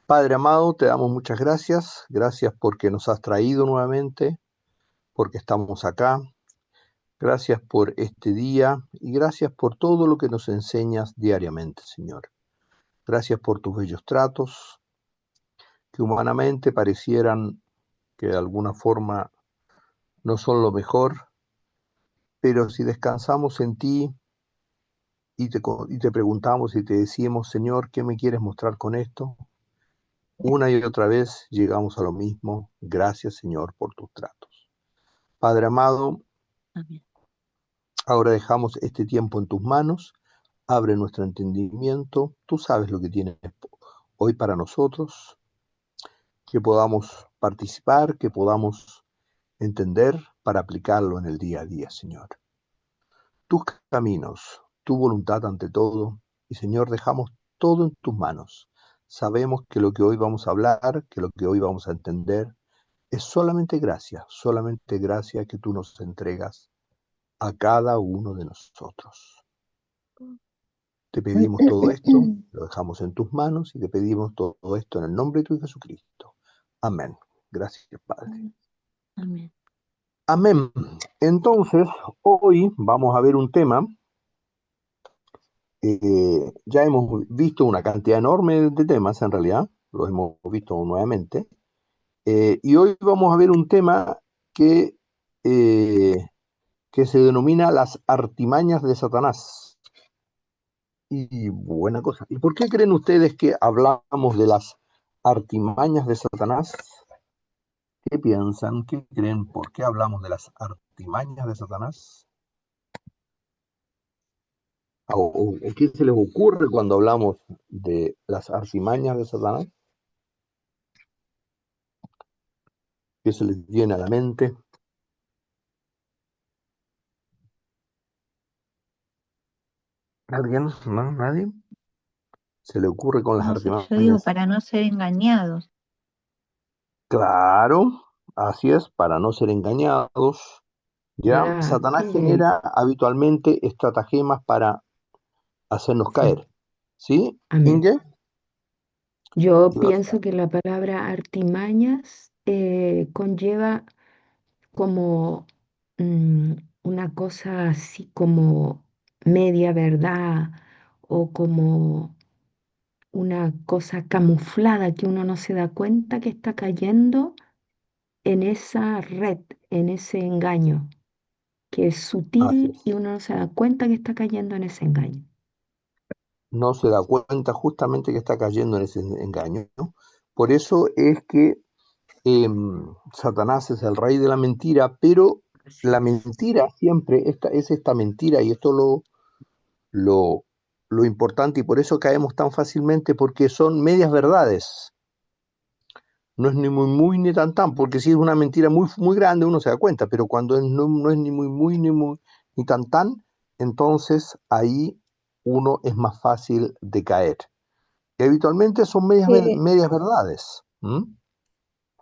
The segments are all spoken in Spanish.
Padre amado, te damos muchas gracias. Gracias porque nos has traído nuevamente, porque estamos acá. Gracias por este día y gracias por todo lo que nos enseñas diariamente, Señor. Gracias por tus bellos tratos, que humanamente parecieran que de alguna forma no son lo mejor, pero si descansamos en ti y te preguntamos y te decimos, Señor, ¿qué me quieres mostrar con esto? Una y otra vez llegamos a lo mismo. Gracias, Señor, por tus tratos. Padre amado, Amén. ahora dejamos este tiempo en tus manos. Abre nuestro entendimiento. Tú sabes lo que tienes hoy para nosotros. Que podamos participar, que podamos entender para aplicarlo en el día a día, Señor. Tus caminos, tu voluntad ante todo. Y Señor, dejamos todo en tus manos. Sabemos que lo que hoy vamos a hablar, que lo que hoy vamos a entender, es solamente gracia que tú nos entregas a cada uno de nosotros. Te pedimos todo esto, lo dejamos en tus manos y te pedimos todo esto en el nombre de tu Hijo Jesucristo. Amén. Gracias, Padre. Amén. Amén. Entonces, hoy vamos a ver un tema. Ya hemos visto una cantidad enorme de temas, en realidad, los hemos visto nuevamente. Y hoy vamos a ver un tema que, que se denomina las artimañas de Satanás. Y buena cosa. ¿Y por qué creen ustedes que hablamos de las artimañas de Satanás? ¿Qué piensan? ¿Qué creen? ¿Por qué hablamos de las artimañas de Satanás? ¿O qué se les ocurre cuando hablamos de las artimañas de Satanás? ¿Qué se les viene a la mente? ¿Alguien? ¿No? ¿Nadie? ¿Se le ocurre con las No sé, yo digo artimañas? para no ser engañados. Claro, así es, para no ser engañados. Ya, Claro, Satanás genera habitualmente estratagemas para hacernos sí, caer. ¿Sí? amén. ¿Inge? Yo Ibas pienso que la palabra artimañas conlleva como mm, una cosa así como media verdad o como una cosa camuflada que uno no se da cuenta que está cayendo en esa red, en ese engaño, que es así sutil y es. uno no se da cuenta que está cayendo en ese engaño. No se da cuenta justamente que está cayendo en ese engaño, ¿no? Por eso es que Satanás es el rey de la mentira, pero Así la es. mentira siempre es esta mentira, y esto lo, lo importante, y por eso caemos tan fácilmente, porque son medias verdades. No es ni muy muy ni tan tan, porque si es una mentira muy muy grande uno se da cuenta, pero cuando no es ni muy muy ni muy ni tan tan, entonces ahí uno es más fácil de caer. Y habitualmente son Eh, medias verdades. ¿Mm?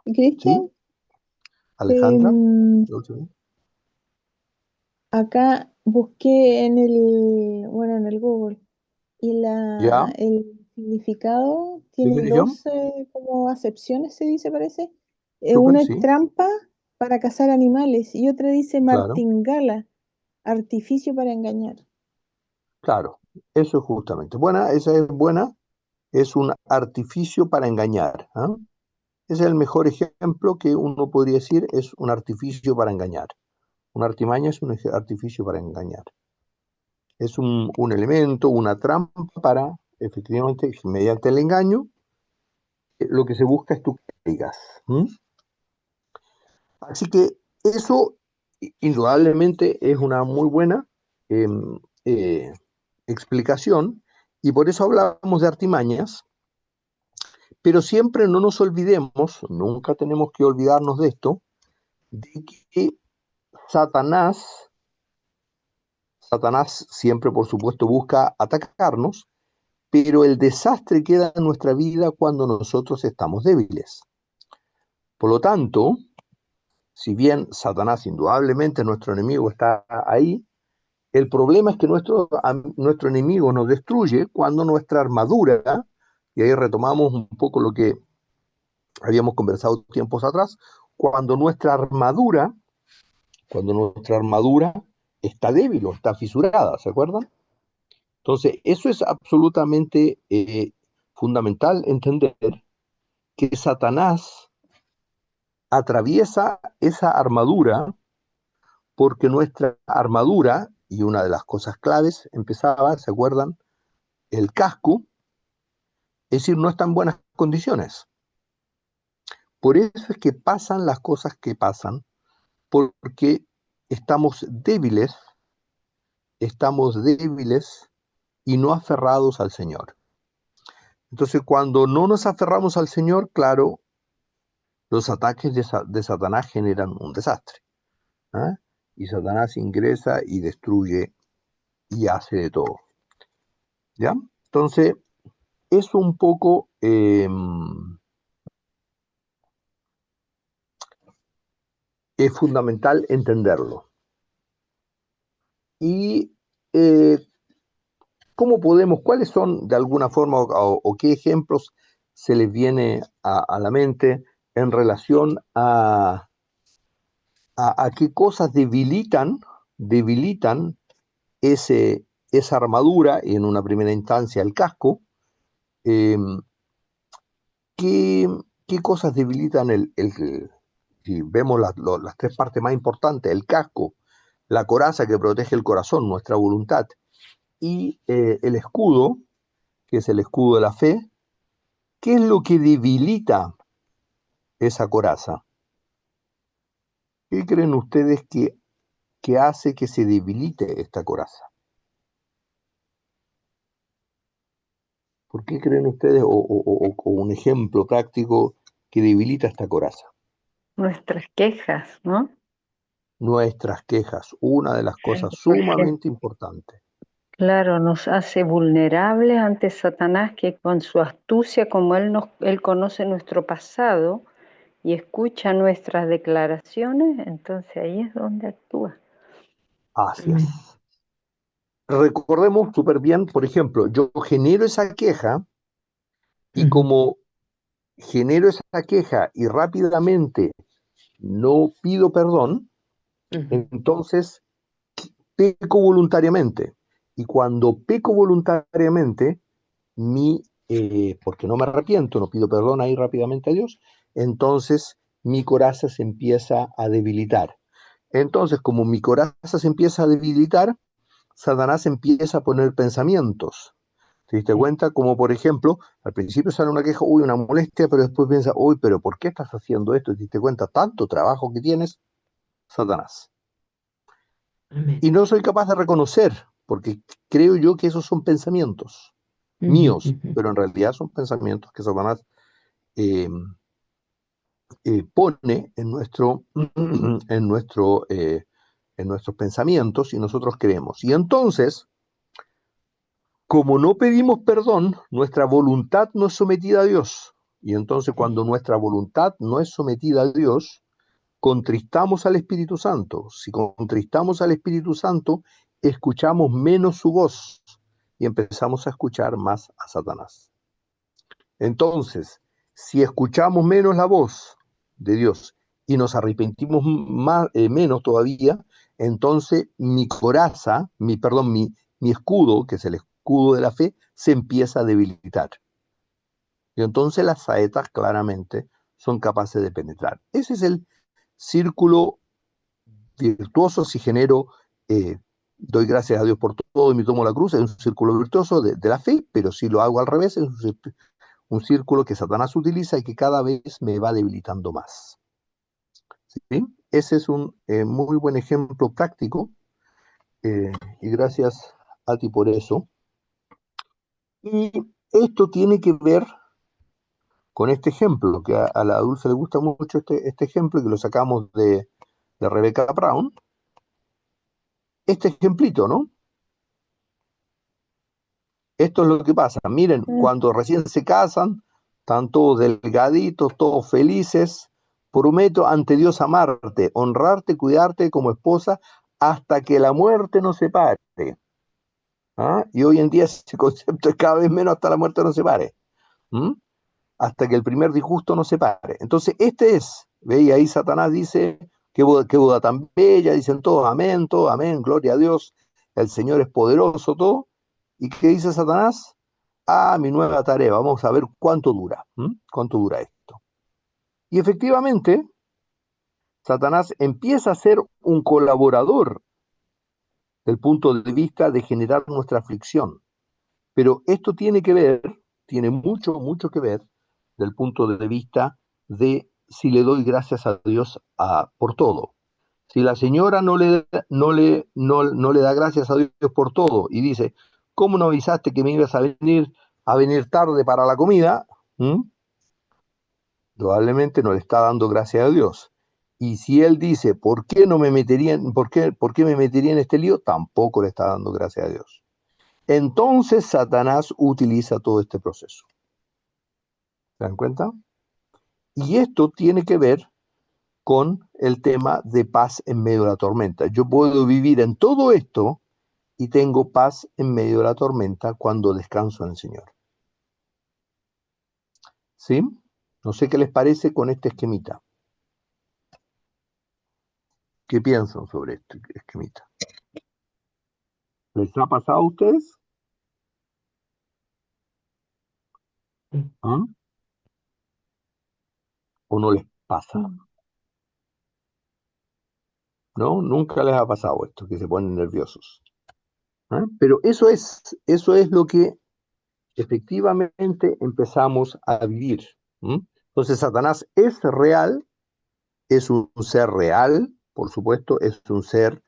¿Sí? Cristian, Alejandra. em, acá busqué bueno, en el Google y ¿Ya? el significado ¿De tiene qué religión? dos como acepciones, se dice, parece. Súper, Una es sí, trampa para cazar animales y otra dice claro, martingala, artificio para engañar. claro. Eso es justamente. Buena, esa es buena. Es un artificio para engañar. ¿Ah? Ese es el mejor ejemplo que uno podría decir, es un artificio para engañar. Una artimaña es un artificio para engañar. Es un elemento, una trampa para, efectivamente, mediante el engaño, lo que se busca es tú caigas. ¿Mm? Así que eso indudablemente es una muy buena eh, eh, explicación, y por eso hablamos de artimañas, pero siempre no nos olvidemos, nunca tenemos que olvidarnos de esto, de que Satanás, Satanás siempre por supuesto busca atacarnos, pero el desastre queda en nuestra vida cuando nosotros estamos débiles. Por lo tanto, si bien Satanás indudablemente nuestro enemigo está ahí, el problema es que nuestro enemigo nos destruye cuando nuestra armadura Y ahí retomamos un poco lo que habíamos conversado tiempos atrás, cuando nuestra armadura está débil o está fisurada, ¿se acuerdan? Entonces, eso es absolutamente fundamental entender que Satanás atraviesa esa armadura porque nuestra armadura, y una de las cosas claves, empezaba, ¿se acuerdan? El casco, es decir, no está en buenas condiciones. Por eso es que pasan las cosas que pasan, porque estamos débiles y no aferrados al Señor. Entonces, cuando no nos aferramos al Señor, claro, los ataques de Satanás generan un desastre. ¿Ah? Y Satanás ingresa y destruye y hace de todo. ¿Ya? Entonces, es un poco es fundamental entenderlo. Y ¿cómo podemos, cuáles son de alguna forma o qué ejemplos se les viene a la mente en relación a qué cosas debilitan esa armadura y en una primera instancia el casco? Eh, ¿qué cosas debilitan si vemos las tres partes más importantes, el casco, la coraza que protege el corazón, nuestra voluntad, y el escudo, que es el escudo de la fe? ¿Qué es lo que debilita esa coraza? ¿Qué creen ustedes que hace que se debilite esta coraza? ¿Por qué creen ustedes, o un ejemplo práctico que debilita esta coraza? Nuestras quejas, ¿no? Nuestras quejas, una de las cosas Por ejemplo, sumamente importantes. claro, nos hace vulnerables ante Satanás, que con su astucia, como él conoce nuestro pasado y escucha nuestras declaraciones, entonces ahí es donde actúa. Así es. Recordemos súper bien, por ejemplo, yo genero esa queja y como genero esa queja y rápidamente no pido perdón, entonces peco voluntariamente. Y cuando peco voluntariamente, porque no me arrepiento, no pido perdón ahí rápidamente a Dios, entonces mi coraza se empieza a debilitar. Entonces, como mi coraza se empieza a debilitar, Satanás empieza a poner pensamientos. ¿Te diste cuenta? Como por ejemplo, al principio sale una queja, uy, una molestia, pero después piensa, uy, pero ¿por qué estás haciendo esto? ¿Te diste cuenta? Tanto trabajo que tienes, Satanás. Y no soy capaz de reconocer, porque creo yo que esos son pensamientos míos, pero en realidad son pensamientos que Satanás eh, pone en nuestros pensamientos y nosotros creemos. Y entonces, como no pedimos perdón, nuestra voluntad no es sometida a Dios. Y entonces cuando nuestra voluntad no es sometida a Dios, contristamos al Espíritu Santo. Si contristamos al Espíritu Santo, escuchamos menos su voz y empezamos a escuchar más a Satanás. Entonces, si escuchamos menos la voz de Dios y nos arrepentimos menos todavía, entonces mi coraza, mi escudo, que es el escudo de la fe, se empieza a debilitar. Y entonces las saetas claramente son capaces de penetrar. Ese es el círculo virtuoso. Si genero, doy gracias a Dios por todo y me tomo la cruz, es un círculo virtuoso de la fe, pero si lo hago al revés, es un círculo que Satanás utiliza y que cada vez me va debilitando más. ¿Sí? Ese es un muy buen ejemplo práctico, y gracias a ti por eso. Y esto tiene que ver con este ejemplo, que a la Dulce le gusta mucho este ejemplo, que lo sacamos de Rebecca Brown. Este ejemplito, ¿no? Esto es lo que pasa. Miren, cuando recién se casan, están todos delgaditos, todos felices. Prometo ante Dios amarte, honrarte, cuidarte como esposa, hasta que la muerte nos separe. ¿Ah? Y hoy en día ese concepto es cada vez menos, hasta la muerte nos separe. ¿m? Hasta que el primer disgusto no se pare. Entonces, este es, ¿ve? Y ahí Satanás dice, qué boda tan bella, dicen todos, amén, gloria a Dios, el Señor es poderoso, todo. ¿Y qué dice Satanás? Ah, mi nueva tarea, vamos a ver cuánto dura, cuánto dura esto. Y efectivamente, Satanás empieza a ser un colaborador del punto de vista de generar nuestra aflicción. Pero esto tiene mucho que ver del punto de vista de si le doy gracias a Dios por todo. Si la señora no le da gracias a Dios por todo y dice, ¿cómo no avisaste que me ibas a venir tarde para la comida? Probablemente no le está dando gracias a Dios. Y si él dice, ¿por qué me metería en este lío? Tampoco le está dando gracias a Dios. Entonces Satanás utiliza todo este proceso. ¿Se dan cuenta? Y esto tiene que ver con el tema de paz en medio de la tormenta. Yo puedo vivir en todo esto y tengo paz en medio de la tormenta cuando descanso en el Señor. ¿Sí? No sé qué les parece con este esquemita. ¿Qué piensan sobre este esquemita? ¿Les ha pasado a ustedes? ¿Ah? ¿O no les pasa? ¿No? Nunca les ha pasado esto, que se ponen nerviosos. ¿Ah? Pero eso es lo que efectivamente empezamos a vivir. Entonces Satanás es real, es un ser real, por supuesto, es un ser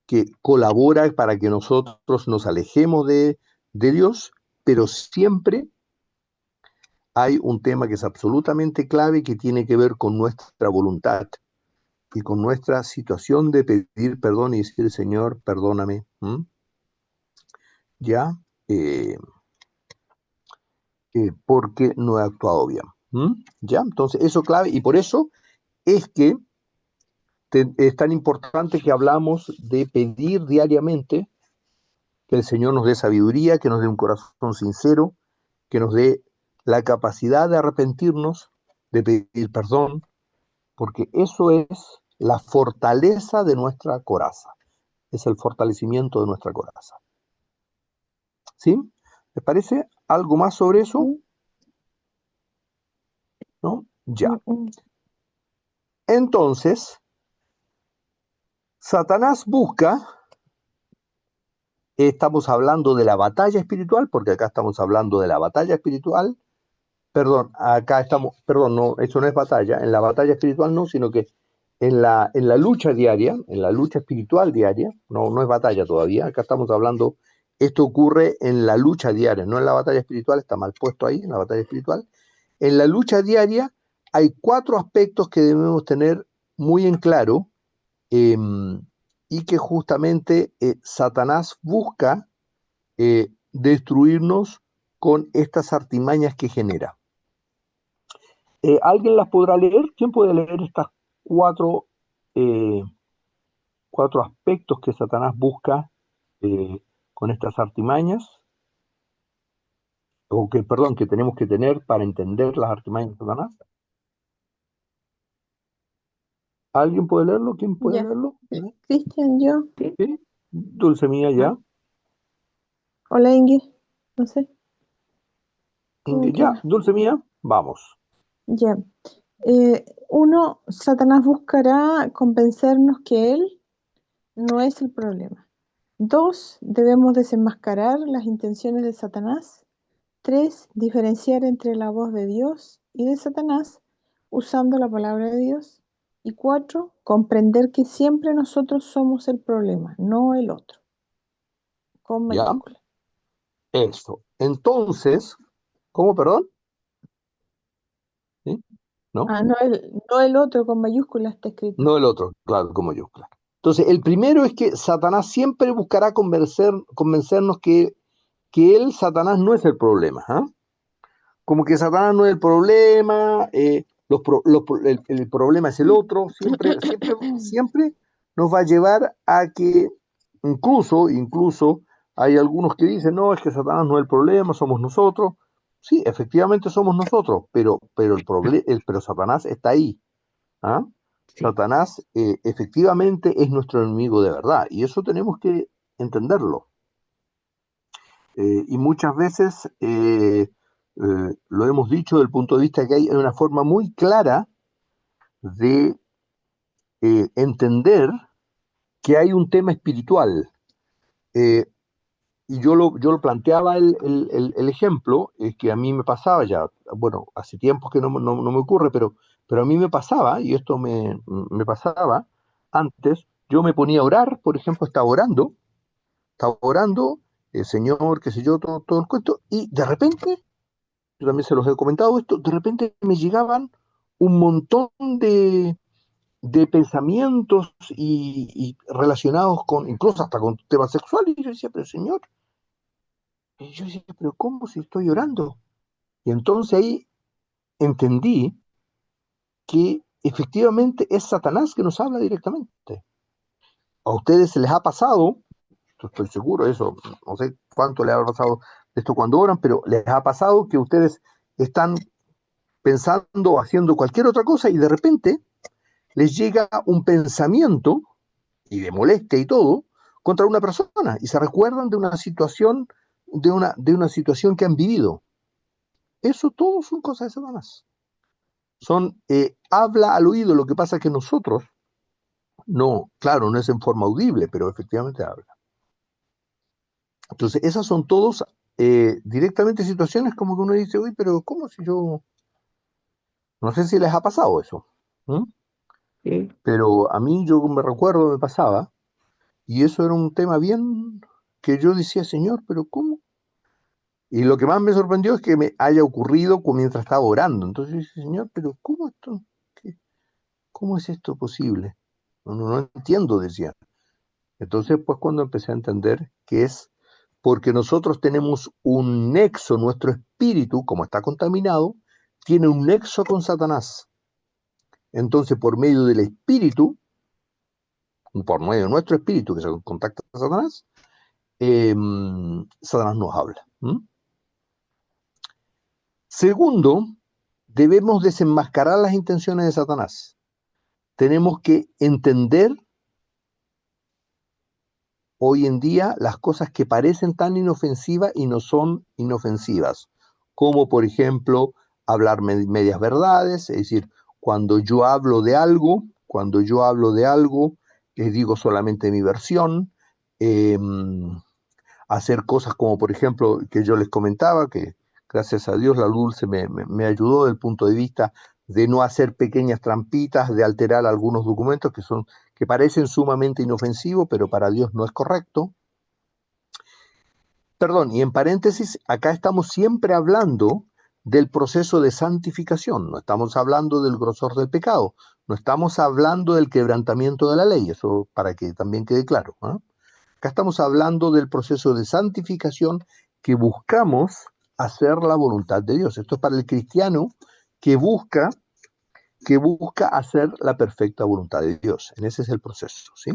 que colabora para que nosotros nos alejemos de Dios, pero siempre hay un tema que es absolutamente clave que tiene que ver con nuestra voluntad y con nuestra situación de pedir perdón y decir, Señor, perdóname. ¿Ya? Porque no he actuado bien. ¿Ya? Entonces, eso es clave y por eso es que es tan importante que hablamos de pedir diariamente que el Señor nos dé sabiduría, que nos dé un corazón sincero, que nos dé la capacidad de arrepentirnos, de pedir perdón, porque eso es la fortaleza de nuestra coraza, es el fortalecimiento de nuestra coraza. ¿Sí? ¿Les parece algo más sobre eso? ¿No? Ya. Entonces, Satanás busca, estamos hablando de la batalla espiritual, porque acá estamos hablando de la batalla espiritual, perdón, no, eso no es batalla, en la batalla espiritual no, sino que en la lucha diaria, en la lucha espiritual diaria, no es batalla todavía, acá estamos hablando, esto ocurre en la lucha diaria, no en la batalla espiritual, está mal puesto ahí, en la batalla espiritual. En la lucha diaria hay 4 aspectos que debemos tener muy en claro, y que justamente Satanás busca destruirnos con estas artimañas que genera. ¿Alguien las podrá leer? ¿Quién puede leer estas 4 aspectos que Satanás busca con estas artimañas? O que tenemos que tener para entender las artimañas de Satanás. ¿Alguien puede leerlo? ¿Quién puede leerlo? Cristian, yo. ¿Sí? Dulce mía, ya. Hola, Ingrid. No sé. Ya, Dulce mía, vamos. Ya. 1, Satanás buscará convencernos que él no es el problema. 2, debemos desenmascarar las intenciones de Satanás. 3, diferenciar entre la voz de Dios y de Satanás usando la palabra de Dios. Y 4, comprender que siempre nosotros somos el problema, no el otro. Con mayúscula. Eso. Entonces, ¿cómo, perdón? ¿Sí? ¿No? No el otro, con mayúsculas está escrito. No el otro, claro, con mayúsculas. Entonces, el primero es que Satanás siempre buscará convencernos que él, Satanás, no es el problema. Como que Satanás no es el problema, el problema es el otro. Siempre nos va a llevar a que incluso hay algunos que dicen, no, es que Satanás no es el problema, somos nosotros. Sí, efectivamente somos nosotros, pero pero Satanás está ahí. ¿Ah? Sí, Satanás efectivamente es nuestro enemigo de verdad, y eso tenemos que entenderlo. Y muchas veces lo hemos dicho desde el punto de vista que hay una forma muy clara de entender que hay un tema espiritual. Eh, y yo lo planteaba el ejemplo, que a mí me pasaba ya, bueno, hace tiempo que no me ocurre, pero a mí me pasaba, y esto me pasaba antes, yo me ponía a orar, por ejemplo, estaba orando, Señor, qué sé yo, todo el cuento, y de repente, yo también se los he comentado esto, de repente me llegaban un montón de pensamientos y relacionados con, incluso hasta con temas sexuales, y yo decía, pero Señor, y yo decía, pero ¿cómo si estoy orando? Y entonces ahí entendí que efectivamente es Satanás que nos habla directamente. A ustedes se les ha pasado, estoy seguro de eso, no sé cuánto les ha pasado esto cuando oran, pero les ha pasado que ustedes están pensando o haciendo cualquier otra cosa y de repente les llega un pensamiento, y de molestia y todo, contra una persona, y se recuerdan de una situación, de una situación que han vivido. Eso todo son cosas de Satanás. Habla al oído, lo que pasa es que nosotros, no, claro, no es en forma audible, pero efectivamente habla. Entonces, esas son todos directamente situaciones como que uno dice, uy, pero ¿cómo si yo? No sé si les ha pasado eso. ¿Mm? sí, Pero a mí yo me recuerdo, me pasaba, y eso era un tema bien que yo decía, Señor, pero ¿cómo? Y lo que más me sorprendió es que me haya ocurrido mientras estaba orando. Entonces yo decía, Señor, pero ¿cómo esto? ¿Cómo es esto posible? No entiendo, decía. Entonces, pues cuando empecé a entender que es porque nosotros tenemos un nexo, nuestro espíritu, como está contaminado, tiene un nexo con Satanás. Entonces, por medio del espíritu, por medio de nuestro espíritu que se contacta a Satanás, Satanás nos habla. ¿Mm? Segundo, debemos desenmascarar las intenciones de Satanás. Tenemos que entender hoy en día las cosas que parecen tan inofensivas y no son inofensivas, como por ejemplo hablar medias verdades, es decir, cuando yo hablo de algo, les digo solamente mi versión, eh, hacer cosas como por ejemplo que yo les comentaba, que gracias a Dios la Dulce me ayudó desde el punto de vista de no hacer pequeñas trampitas, de alterar algunos documentos que parecen sumamente inofensivos, pero para Dios no es correcto. Perdón, y en paréntesis, acá estamos siempre hablando del proceso de santificación, no estamos hablando del grosor del pecado, no estamos hablando del quebrantamiento de la ley, eso para que también quede claro, ¿eh? Acá estamos hablando del proceso de santificación que buscamos hacer la voluntad de Dios. Esto es para el cristiano que busca hacer la perfecta voluntad de Dios. En ese es el proceso, ¿sí?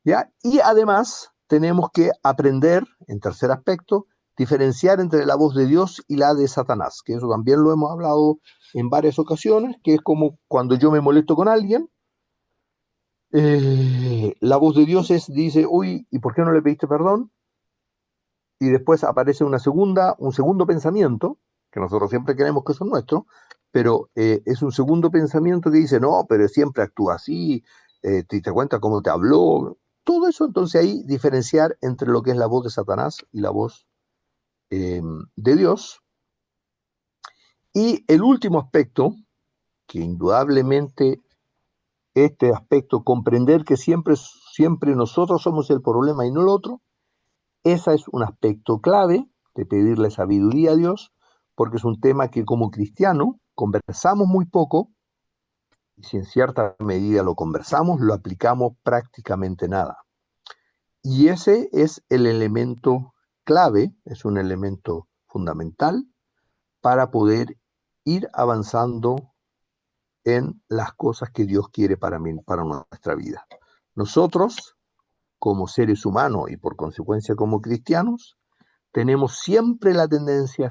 ¿Ya? Y además tenemos que aprender, en tercer aspecto, diferenciar entre la voz de Dios y la de Satanás, que eso también lo hemos hablado en varias ocasiones, que es como cuando yo me molesto con alguien, la voz de Dios dice, uy, ¿y por qué no le pediste perdón? Y después aparece un segundo pensamiento, que nosotros siempre queremos que son nuestros, pero es un segundo pensamiento que dice, no, pero siempre actúa así, te cuenta cómo te habló, todo eso. Entonces ahí diferenciar entre lo que es la voz de Satanás y la voz de Dios. Y el último aspecto, que indudablemente este aspecto, comprender que siempre nosotros somos el problema y no el otro, ese es un aspecto clave de pedirle sabiduría a Dios, porque es un tema que como cristiano conversamos muy poco, y si en cierta medida lo conversamos, lo aplicamos prácticamente nada. Y ese es el elemento clave, es un elemento fundamental para poder ir avanzando en las cosas que Dios quiere para nuestra vida. Nosotros, como seres humanos y por consecuencia como cristianos, tenemos siempre la tendencia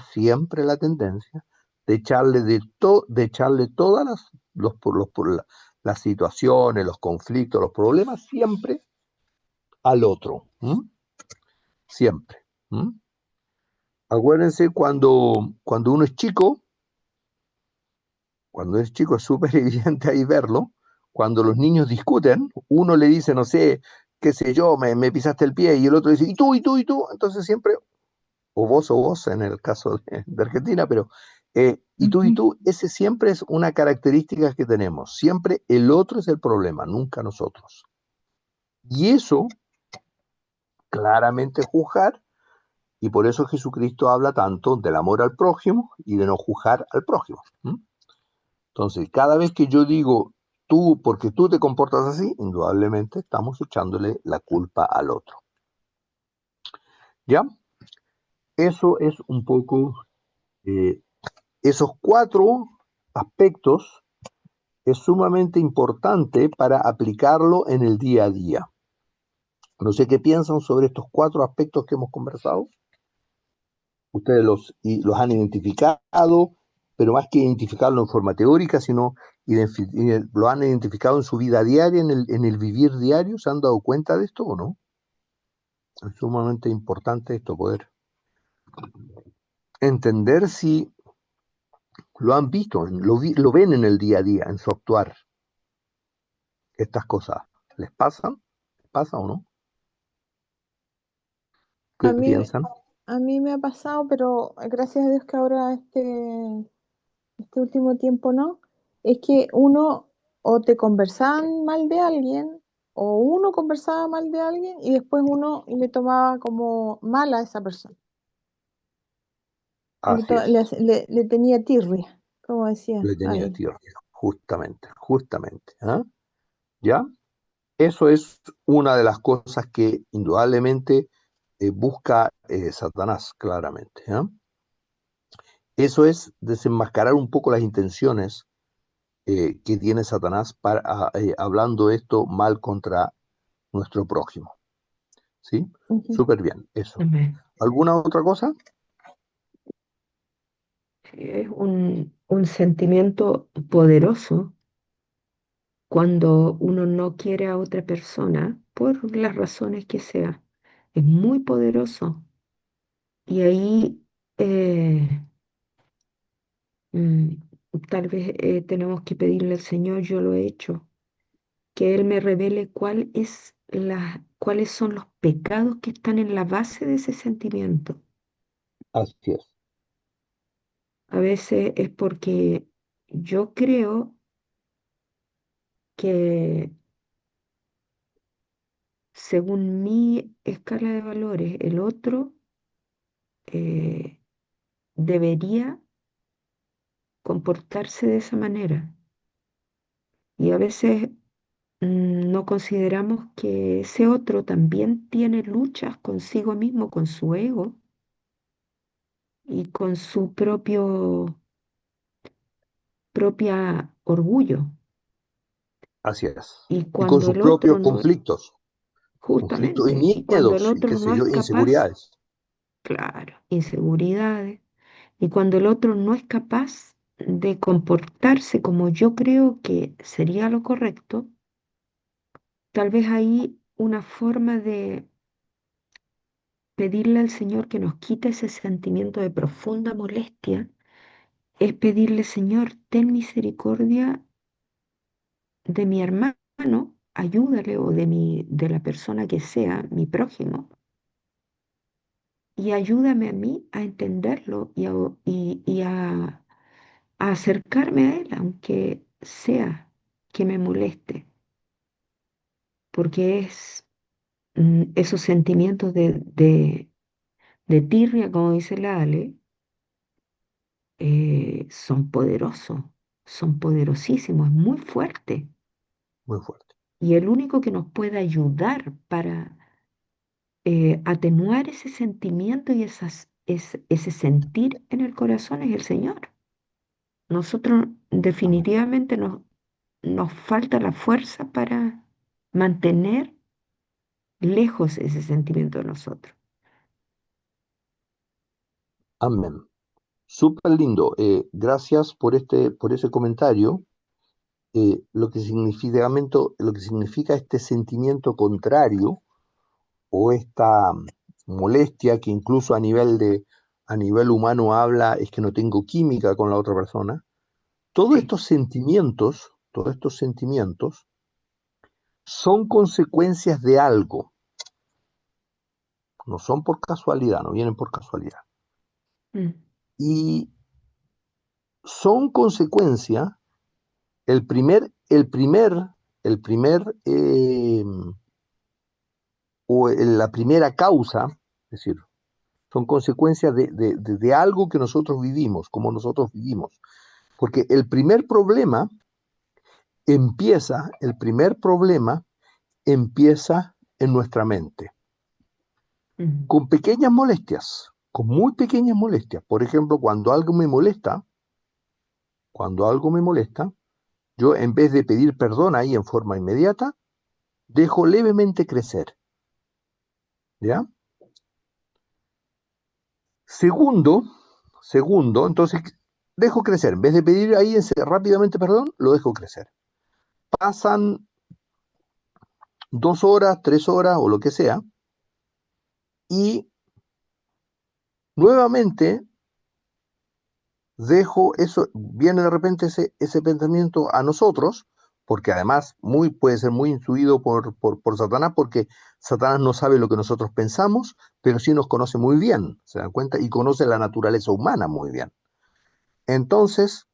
de echarle todas las situaciones, los conflictos, los problemas, siempre al otro. Siempre. Acuérdense cuando uno es chico, cuando es chico es súper evidente ahí verlo, cuando los niños discuten, uno le dice, no sé, qué sé yo, me pisaste el pie, y el otro dice, y tú, entonces siempre, o vos en el caso de Argentina, pero y tú, ese siempre es una característica que tenemos, siempre el otro es el problema, nunca nosotros. Y eso, claramente juzgar, y por eso Jesucristo habla tanto del amor al prójimo y de no juzgar al prójimo. Entonces, cada vez que yo digo tú, porque tú te comportas así, indudablemente estamos echándole la culpa al otro. ¿Ya? Eso es un poco, esos 4 aspectos es sumamente importante para aplicarlo en el día a día. No sé qué piensan sobre estos 4 aspectos que hemos conversado. Ustedes los han identificado, pero más que identificarlo en forma teórica, sino lo han identificado en su vida diaria, en el vivir diario. ¿Se han dado cuenta de esto o no? Es sumamente importante esto, poder entender si lo han visto, lo ven en el día a día, en su actuar. Estas cosas, ¿les pasan? ¿Les pasa o no? ¿Qué A mí, piensan? a mí me ha pasado, pero gracias a Dios que ahora este último tiempo no, es que uno o te conversaban mal de alguien, o uno conversaba mal de alguien y después uno le tomaba como mal a esa persona. Así es, Le tenía tirria, como decía le tenía alguien. tierra, justamente. ¿Ah? ¿Ya? Eso es una de las cosas que indudablemente busca Satanás, claramente. Eso es desenmascarar un poco las intenciones que tiene Satanás hablando esto mal contra nuestro prójimo. ¿Sí? Ujú. Súper bien, eso. Amén. ¿Alguna otra cosa? Sí, es un sentimiento poderoso cuando uno no quiere a otra persona por las razones que sea. Es muy poderoso. Y ahí eh, mm, tal vez tenemos que pedirle al Señor, yo lo he hecho, que Él me revele cuáles son los pecados que están en la base de ese sentimiento. Así es. A veces es porque yo creo que según mi escala de valores, el otro eh, debería comportarse de esa manera. Y a veces no consideramos que ese otro también tiene luchas consigo mismo, con su ego y con su propia orgullo. Así es. Y Y con cuando sus el propios otro no, conflictos y justamente, y cuando el miedos, y qué otro sé no yo, es capaz, inseguridades. claro, inseguridades, y cuando el otro no es capaz de comportarse como yo creo que sería lo correcto, tal vez ahí una forma de pedirle al Señor que nos quite ese sentimiento de profunda molestia es pedirle, Señor, ten misericordia de mi hermano, ayúdale, o de la persona que sea, mi prójimo, y ayúdame a mí a entenderlo a acercarme a él, aunque sea que me moleste, porque esos sentimientos de tirria, como dice la Ale, son poderosísimos, es muy fuerte. Muy fuerte. Y el único que nos puede ayudar para atenuar ese sentimiento y ese sentir en el corazón es el Señor. Nosotros definitivamente nos falta la fuerza para mantener lejos ese sentimiento de nosotros. Amén. Súper lindo. Gracias por ese comentario. Lo que significa este sentimiento contrario o esta molestia que incluso a nivel humano habla es que no tengo química con la otra persona. Todos Sí. estos sentimientos son consecuencias de algo. No son por casualidad, no vienen por casualidad. Mm. Y son consecuencia, la primera causa, es decir, son consecuencias de algo que nosotros vivimos, como nosotros vivimos. Porque el primer problema empieza en nuestra mente, Mm. con pequeñas molestias, con muy pequeñas molestias. Por ejemplo, cuando algo me molesta, yo en vez de pedir perdón ahí en forma inmediata, dejo levemente crecer. ¿Ya? Segundo, entonces dejo crecer. En vez de pedir ahí rápidamente perdón, lo dejo crecer. Pasan 2 horas, 3 horas o lo que sea, y nuevamente dejo eso, viene de repente ese pensamiento a nosotros, porque además puede ser muy influido por Satanás, porque Satanás no sabe lo que nosotros pensamos, pero sí nos conoce muy bien, ¿se dan cuenta? Y conoce la naturaleza humana muy bien. Entonces,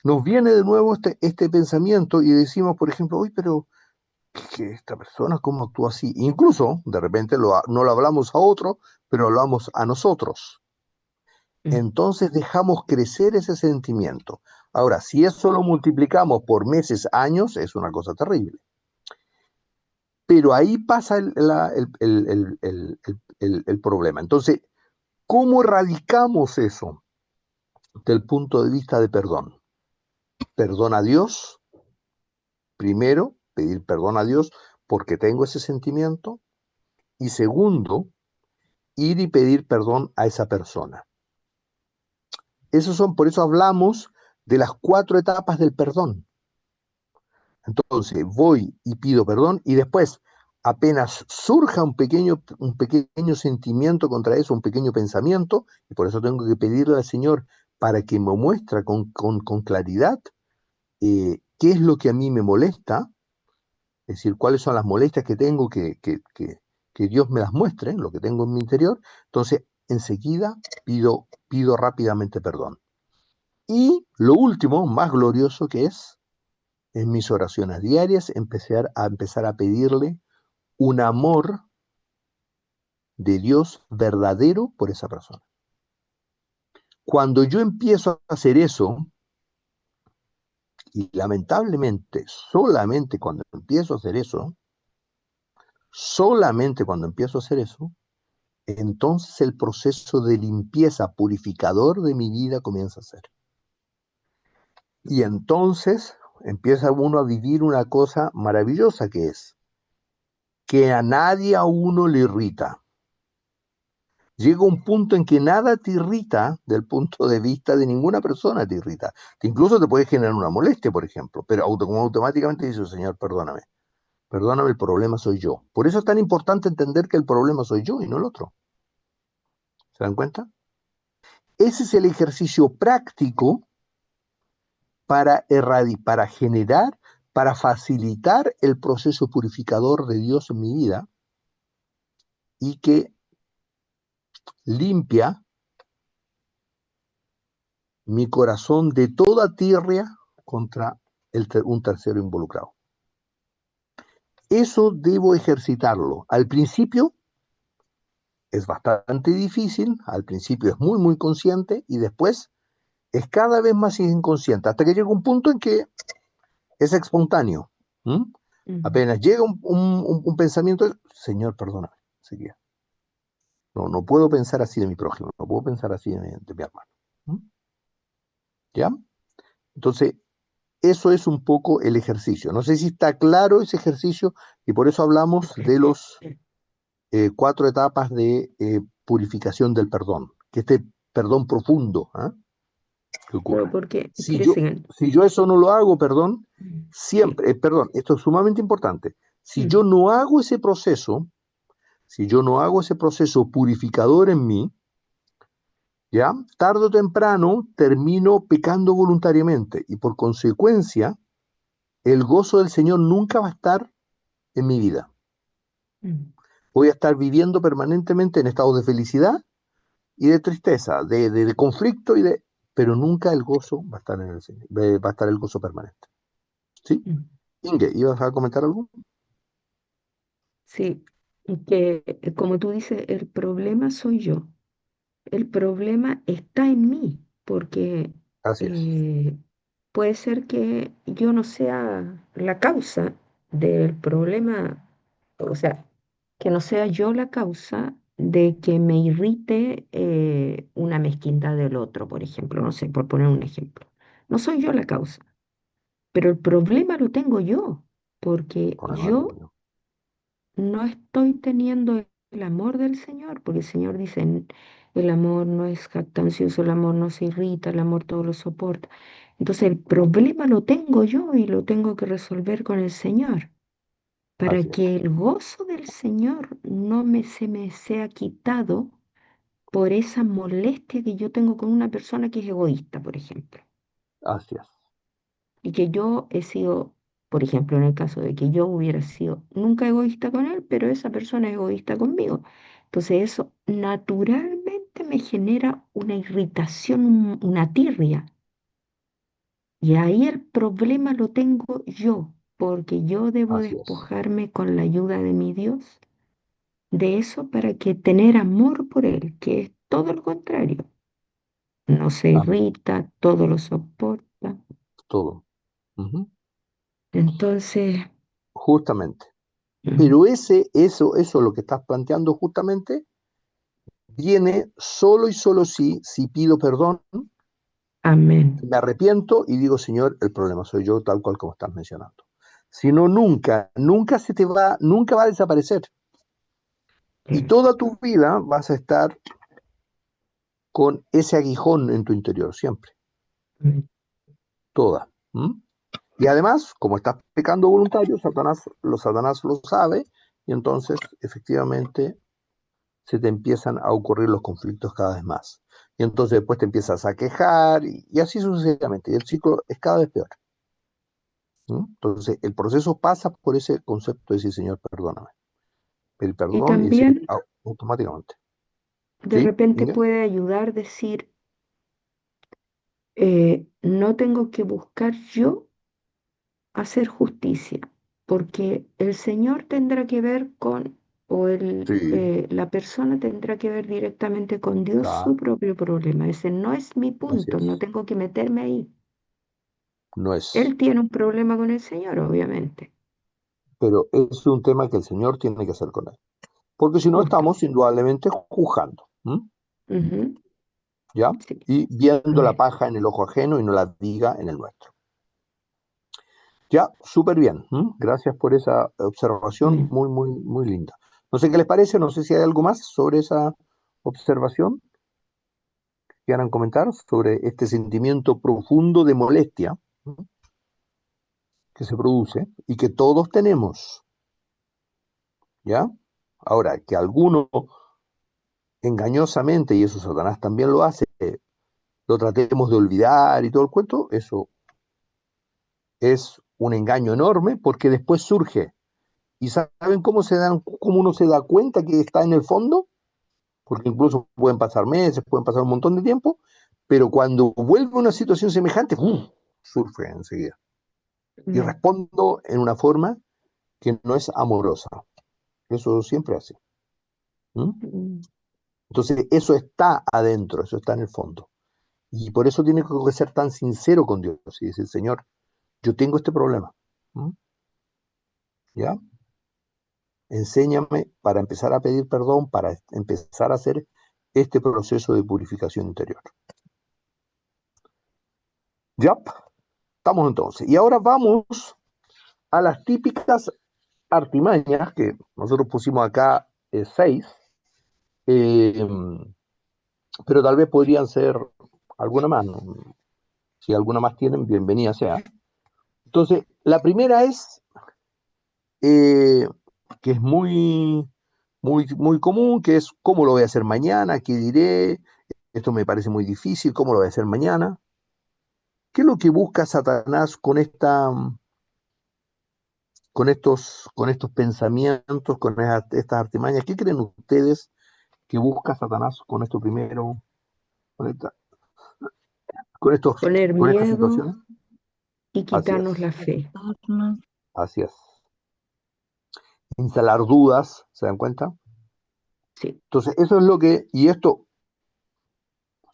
nos viene de nuevo este pensamiento y decimos, por ejemplo, uy, pero que esta persona, ¿cómo actúa así? Incluso, de repente, no lo hablamos a otro, pero hablamos a nosotros. Mm. Entonces dejamos crecer ese sentimiento. Ahora, si eso lo multiplicamos por meses, años, es una cosa terrible. Pero ahí pasa el problema. Entonces, ¿cómo erradicamos eso del punto de vista de perdón? Perdón a Dios. Primero, pedir perdón a Dios porque tengo ese sentimiento. Y segundo, ir y pedir perdón a esa persona. Por eso hablamos de las 4 etapas del perdón. Entonces voy y pido perdón y después, apenas surja un pequeño sentimiento contra eso, un pequeño pensamiento, y por eso tengo que pedirle al Señor para que me muestre con claridad qué es lo que a mí me molesta, es decir, cuáles son las molestias que tengo, que Dios me las muestre, lo que tengo en mi interior. Entonces, enseguida pido rápidamente perdón. Y lo último, más glorioso, que es, en mis oraciones diarias, empezar a pedirle un amor de Dios verdadero por esa persona. Cuando yo empiezo a hacer eso, y lamentablemente solamente cuando empiezo a hacer eso, entonces el proceso de limpieza purificador de mi vida comienza a ser. Y entonces empieza uno a vivir una cosa maravillosa, que es que a nadie a uno le irrita. Llega un punto en que nada te irrita del punto de vista de ninguna persona te irrita. Incluso te puede generar una molestia, por ejemplo, pero automáticamente dice, Señor, perdóname, el problema soy yo. Por eso es tan importante entender que el problema soy yo y no el otro. ¿Se dan cuenta? Ese es el ejercicio práctico para generar, para facilitar el proceso purificador de Dios en mi vida y que limpia mi corazón de toda tirria contra un tercero involucrado. Eso debo ejercitarlo. Al principio es bastante difícil, al principio es muy, muy consciente y después es cada vez más inconsciente, hasta que llega un punto en que es espontáneo. Apenas llega un pensamiento, Señor, perdóname, seguía. No puedo pensar así de mi prójimo, no puedo pensar así de mi hermano. ¿Ya? Entonces, eso es un poco el ejercicio. No sé si está claro ese ejercicio y por eso hablamos de los 4 etapas de purificación del perdón. Que perdón profundo, ¿ah? Que ocurre. Pero porque, Si yo eso no lo hago, perdón, siempre, perdón, esto es sumamente importante. Si yo no hago ese proceso, purificador en mí, ¿ya? Tarde o temprano termino pecando voluntariamente y por consecuencia el gozo del Señor nunca va a estar en mi vida. Voy a estar viviendo permanentemente en estados de felicidad y de tristeza, de conflicto pero nunca el gozo va a estar en el Señor, va a estar el gozo permanente. ¿Sí? Inge, ¿ibas a comentar algo? Sí, que como tú dices, el problema soy yo. El problema está en mí, porque Así es. puede ser que yo no sea la causa del problema, o sea, que no sea yo la causa de que me irrite una mezquindad del otro, por ejemplo, no sé, por poner un ejemplo. No soy yo la causa, pero el problema lo tengo yo, porque Problema lo yo tengo. no estoy teniendo el amor del Señor, porque el Señor dice, el amor no es jactancioso, el amor no se irrita, el amor todo lo soporta. Entonces el problema lo tengo yo y lo tengo que resolver con el Señor, para Así es. que el gozo del Señor se me sea quitado por esa molestia que yo tengo con una persona que es egoísta, por ejemplo. Así es. Y que yo he sido, por ejemplo, en el caso de que yo hubiera sido nunca egoísta con él, pero esa persona es egoísta conmigo. Entonces eso naturalmente me genera una irritación, una tirria. Y ahí el problema lo tengo yo, porque yo debo Así es. despojarme con la ayuda de mi Dios de eso para que tener amor por él, que es todo lo contrario. No se Amén. irrita, todo lo soporta. Todo. Ujú. Entonces, Justamente. mm, Pero eso lo que estás planteando justamente viene solo y solo si pido perdón, amén. me arrepiento y digo, Señor, el problema soy yo, tal cual como estás mencionando. Si no, nunca nunca va a desaparecer. Y Mm, toda tu vida vas a estar con ese aguijón en tu interior, siempre. mm. Toda. ¿Mm? Y además, como estás pecando voluntario, Satanás lo sabe, y entonces, efectivamente, se te empiezan a ocurrir los conflictos cada vez más. Y entonces después te empiezas a quejar, y así sucesivamente. Y el ciclo es cada vez peor. ¿Mm? Entonces, el proceso pasa por ese concepto de decir, Señor, perdóname. Pedir Y perdón y decir también automáticamente. de ¿Sí? repente Inge? puede ayudar decir, no tengo que buscar yo hacer justicia, porque el Señor tendrá que ver con, Sí, la persona tendrá que ver directamente con Dios su claro, propio problema. Ese no es mi así punto, no es. tengo que meterme ahí. No es. Él tiene un problema con el Señor, obviamente, Pero es un tema que el Señor tiene que hacer con él. Porque si no, justo. estamos indudablemente juzgando. Ujú, ¿Ya? sí, Y viendo la amén. paja en el ojo ajeno y no la viga en el nuestro. Ya, súper bien. Gracias por esa observación, Amén. muy, muy, muy linda. No sé qué les parece, no sé si hay algo más sobre esa observación que quieran comentar sobre este sentimiento profundo de molestia, que se produce y que todos tenemos. ¿Ya? Ahora, que alguno engañosamente, y eso Satanás también lo hace, lo tratemos de olvidar y todo el cuento, eso es un engaño enorme porque después surge. ¿Y saben cómo uno se da cuenta que está en el fondo? Porque incluso pueden pasar meses, pueden pasar un montón de tiempo, pero cuando vuelve una situación semejante, surge enseguida. Y Amén. respondo en una forma que no es amorosa. Eso siempre así. ¿Mm? Mm, Entonces, eso está adentro, eso está en el fondo. Y por eso tiene que ser tan sincero con Dios y decir, Señor, yo tengo este problema. ¿Mm? ¿Ya? Enséñame para empezar a pedir perdón, para empezar a hacer este proceso de purificación interior. ¿Ya? Estamos entonces. Y ahora vamos a las típicas artimañas que nosotros pusimos acá 6, pero tal vez podrían ser alguna más, ¿no? Si alguna más tienen, bienvenida sea. Entonces, la primera es, que es muy común, que es cómo lo voy a hacer mañana, qué diré, esto me parece muy difícil, cómo lo voy a hacer mañana. ¿Qué es lo que busca Satanás con estos pensamientos, con estas artimañas? ¿Qué creen ustedes que busca Satanás con esto primero, con, esta- Poner con estas miedo situaciones? y Así quitarnos la es, fe. Retorno. así es. Instalar dudas, ¿se dan cuenta? Sí, Entonces, eso es lo que, y esto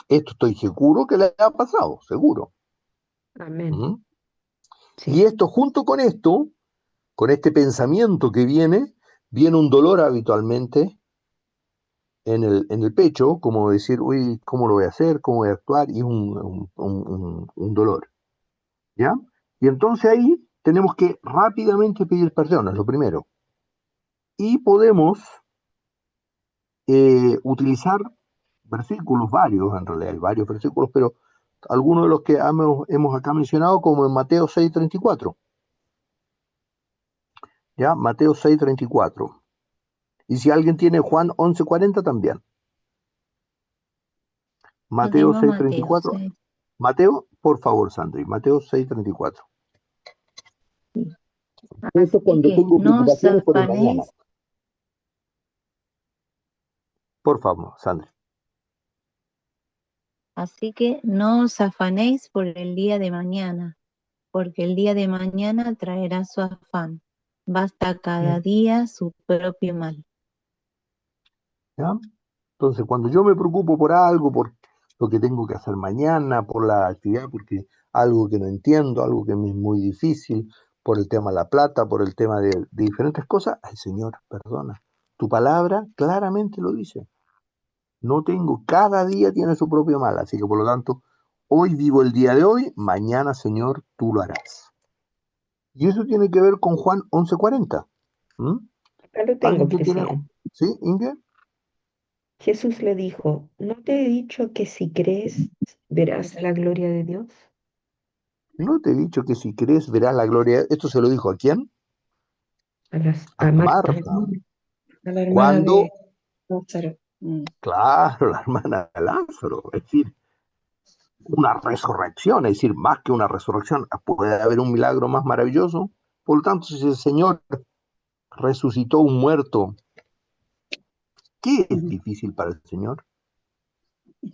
estoy seguro que le ha pasado, seguro. amén. ¿Mm? Y Sí, esto, junto con este pensamiento que viene un dolor habitualmente en el pecho, como decir, uy, ¿cómo lo voy a hacer? ¿Cómo voy a actuar? Y un dolor, ¿ya? Y entonces ahí tenemos que rápidamente pedir perdón, es lo primero. Y podemos utilizar versículos varios, en realidad hay varios versículos, pero algunos de los que hemos acá mencionado, como en Mateo 6:34, ¿ya? Mateo 6:34. Y si alguien tiene Juan 11:40 también. Lo Mateo tengo seis treinta y Mateo, cuatro sí. Mateo, por favor, Sandri, Mateo 6:34. Eso Así cuando que tengo no os preocupaciones por el mañana. afanéis, Por favor, Sandri. así que no os afanéis por el día de mañana, porque el día de mañana traerá su afán. Basta cada amén. día su propio mal. ¿Ya? Entonces, cuando yo me preocupo por algo, por lo que tengo que hacer mañana, por la actividad, porque algo que no entiendo, algo que me es muy difícil, por el tema de la plata, por el tema de diferentes cosas, ay Señor, perdona. Tu palabra claramente lo dice. No tengo, cada día tiene su propio mal, así que por lo tanto, hoy vivo el día de hoy, mañana, Señor, tú lo harás. Y eso tiene que ver con Juan 11:40. ¿Mm? Acá lo tengo ¿Alguien que tiene? presente. ¿Sí, Inge? Jesús le dijo, ¿no te he dicho que si crees verás la gloria de Dios? ¿No te he dicho que si crees verás la gloria? ¿Esto se lo dijo a quién? A A Marta. Marta. A la hermana Cuando, de Lázaro. claro, la hermana de Lázaro, es decir, una resurrección, es decir, más que una resurrección, puede haber un milagro más maravilloso. Por lo tanto, si el Señor resucitó un muerto, ¿qué es difícil para el Señor?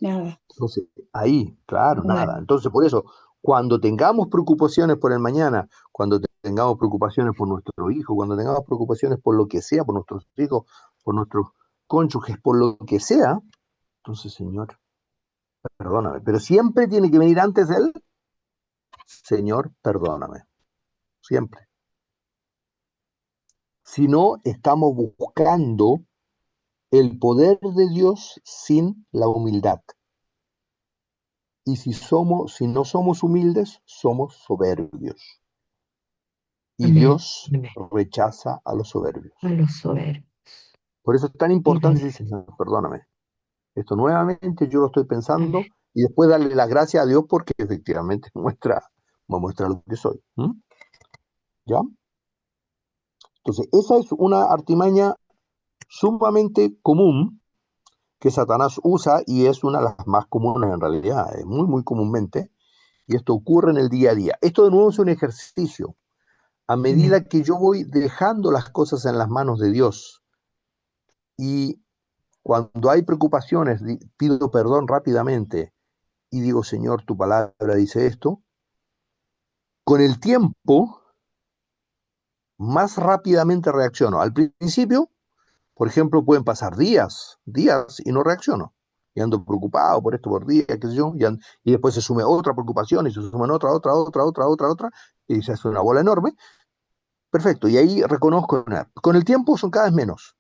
Nada. Entonces, ahí, claro, Nada. nada. Entonces, por eso, cuando tengamos preocupaciones por el mañana, cuando tengamos preocupaciones por nuestro hijo, cuando tengamos preocupaciones por lo que sea, por nuestros hijos, por nuestros cónyuges, por lo que sea, entonces, Señor, perdóname. Pero siempre tiene que venir antes él, Señor, perdóname. Siempre. Si no, estamos buscando el poder de Dios sin la humildad. Y si no somos humildes, somos soberbios. Y Amén. Dios Amén. rechaza a los soberbios. A los soberbios. Por eso es tan Y importante decir, Señor, perdóname. Esto nuevamente yo lo estoy pensando y después darle las gracias a Dios porque efectivamente me muestra lo que soy. ¿Mm? ¿Ya? Entonces, esa es una artimaña sumamente común que Satanás usa y es una de las más comunes en realidad, muy comúnmente, y esto ocurre en el día a día. Esto de nuevo es un ejercicio. A medida amén. que yo voy dejando las cosas en las manos de Dios y cuando hay preocupaciones, pido perdón rápidamente y digo, Señor, tu palabra dice esto, con el tiempo más rápidamente reacciono. Al principio, por ejemplo, pueden pasar días y no reacciono. Y ando preocupado por esto, por días, qué sé yo, y después se sume otra preocupación y se suman otra, y se hace una bola enorme. Perfecto, y ahí reconozco, con el tiempo son cada vez menos.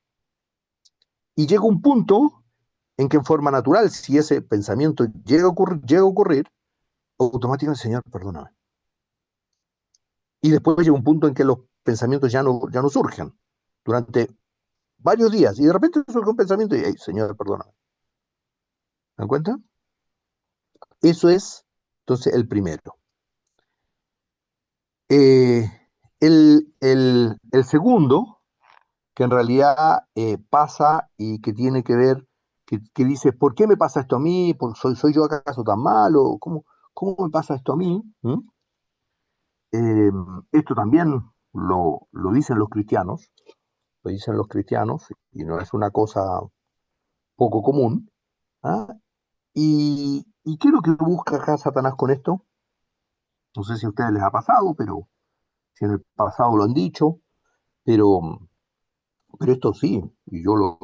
Y llega un punto en que en forma natural, si ese pensamiento llega a ocurrir, automáticamente, Señor, perdóname. Y después llega un punto en que los pensamientos ya no surgen durante varios días, y de repente surge un pensamiento y, hey, Señor, perdóname. dan cuenta? Eso es, entonces, el primero. El segundo, que en realidad pasa y que tiene que ver, que dice, ¿por qué me pasa esto a mí? ¿Soy yo acaso tan malo? ¿Cómo me pasa esto a mí? Eh, Esto también lo dicen los cristianos, y no es una cosa poco común. ¿Ah? ¿Y qué es lo que busca acá Satanás con esto? No sé si a ustedes les ha pasado, pero si en el pasado lo han dicho, pero, pero esto sí, y yo lo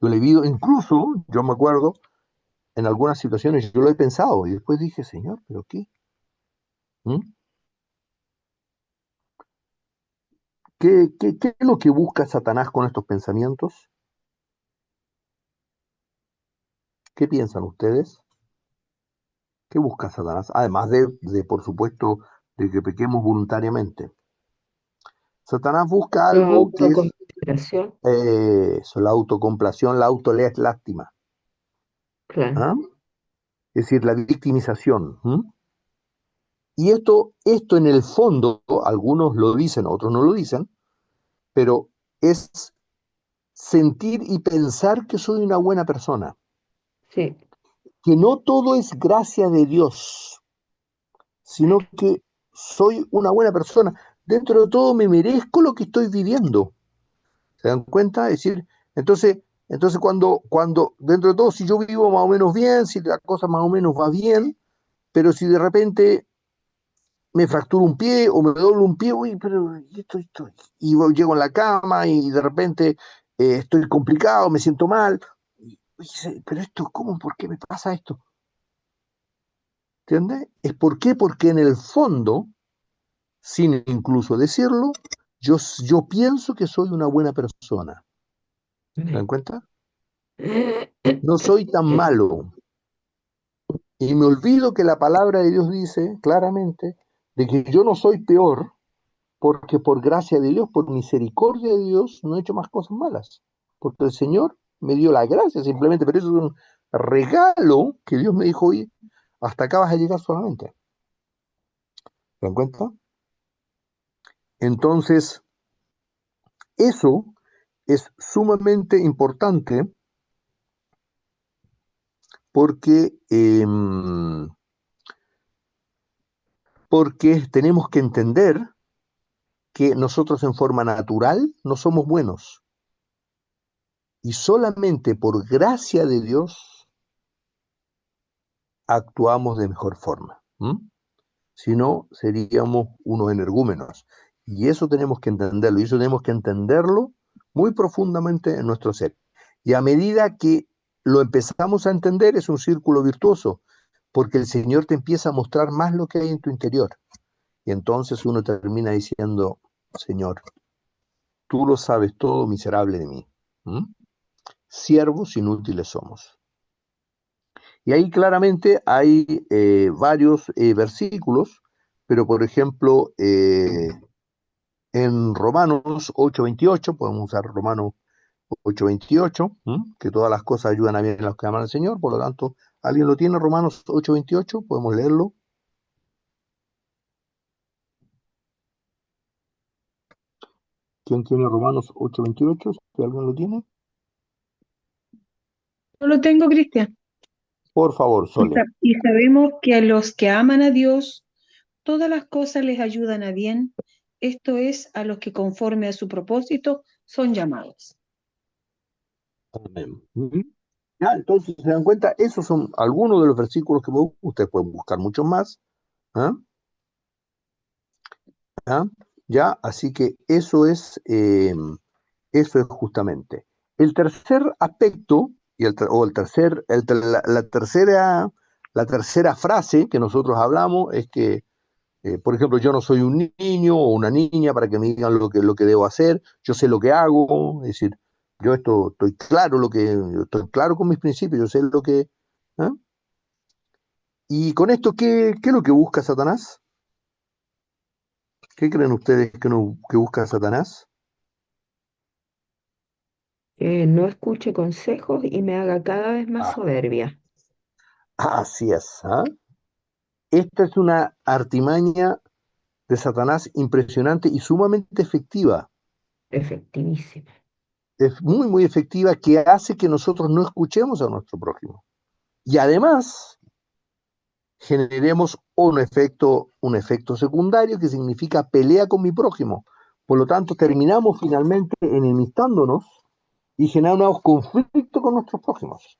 he vivido, incluso yo me acuerdo, en algunas situaciones yo lo he pensado y después dije, Señor, ¿pero qué? ¿Mm? ¿Qué es lo que busca Satanás con estos pensamientos? ¿Qué piensan ustedes? ¿Qué busca Satanás? Además por supuesto, de que pequemos voluntariamente. Satanás busca La algo que es autoconsideración, la autocomplación, la autolástima. claro. ¿Ah? Es decir, la victimización. Y esto en el fondo, algunos lo dicen, otros no lo dicen, pero es sentir y pensar que soy una buena persona, Sí, que no todo es gracia de Dios, sino que soy una buena persona. Dentro de todo me merezco lo que estoy viviendo. ¿Se dan cuenta? Es decir, entonces cuando dentro de todo, si yo vivo más o menos bien, si la cosa más o menos va bien, pero si de repente me fracturo un pie o me doble un pie, uy, pero y llego en la cama y de repente estoy complicado, me siento mal, pero esto, ¿cómo? ¿Por qué me pasa esto? ¿Entiendes? ¿Es por qué? Porque en el fondo, sin incluso decirlo, yo pienso que soy una buena persona. ¿Se dan cuenta? No soy tan malo. Y me olvido que la palabra de Dios dice claramente de que yo no soy peor porque por gracia de Dios, por misericordia de Dios, no he hecho más cosas malas. Porque el Señor me dio la gracia simplemente, pero eso es un regalo que Dios me dijo, oye, hasta acá vas a llegar solamente. ¿Se dan cuenta? Entonces, eso es sumamente importante porque, porque tenemos que entender que nosotros en forma natural no somos buenos. Y solamente por gracia de Dios actuamos de mejor forma. Si no, seríamos unos energúmenos. Y eso tenemos que entenderlo, y eso tenemos que entenderlo muy profundamente en nuestro ser. Y a medida que lo empezamos a entender, es un círculo virtuoso, porque el Señor te empieza a mostrar más lo que hay en tu interior. Y entonces uno termina diciendo, Señor, tú lo sabes todo, miserable de mí. Siervos inútiles somos. Y ahí claramente hay varios versículos, pero por ejemplo, en Romanos 8:28, podemos usar Romanos 8:28, que todas las cosas ayudan a bien a los que aman al Señor, por lo tanto, ¿alguien lo tiene? Romanos 8:28, podemos leerlo. ¿Quién tiene Romanos 8:28? Si alguien lo tiene, No lo tengo, Cristian. por favor, Sole. Y sabemos que a los que aman a Dios, todas las cosas les ayudan a bien. Esto es, a los que conforme a su propósito son llamados. Amén. Ya, entonces se dan cuenta, esos son algunos de los versículos que ustedes pueden buscar muchos más. ¿Ah? ¿Ah? Ya, así que eso es justamente. El tercer aspecto, o el tercer, la tercera frase que nosotros hablamos es que, por ejemplo, yo no soy un niño o una niña para que me digan lo que debo hacer, yo sé lo que hago, es decir, estoy claro con mis principios, yo sé lo que. ¿Ah? Y con esto, ¿qué es lo que busca Satanás? ¿Qué creen ustedes que busca Satanás? no escuche consejos y me haga cada vez más Ah, soberbia. así es, ¿ah? Esta es una artimaña de Satanás impresionante y sumamente efectiva. Efectivísima. Es muy, muy efectiva, que hace que nosotros no escuchemos a nuestro prójimo. Y además generemos un efecto secundario que significa pelea con mi prójimo. Por lo tanto, terminamos finalmente enemistándonos y generamos conflicto con nuestros prójimos.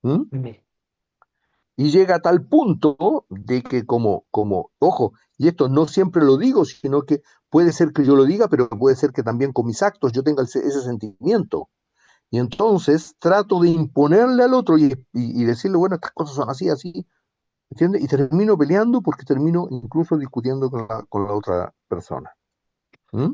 ¿Mm? Amén. Y llega a tal punto de que ojo, y esto no siempre lo digo, sino que puede ser que yo lo diga, pero puede ser que también con mis actos yo tenga ese sentimiento. Y entonces trato de imponerle al otro y decirle, bueno, estas cosas son así, así, ¿entiendes? Y termino peleando porque termino incluso discutiendo con la otra persona. ¿Mm?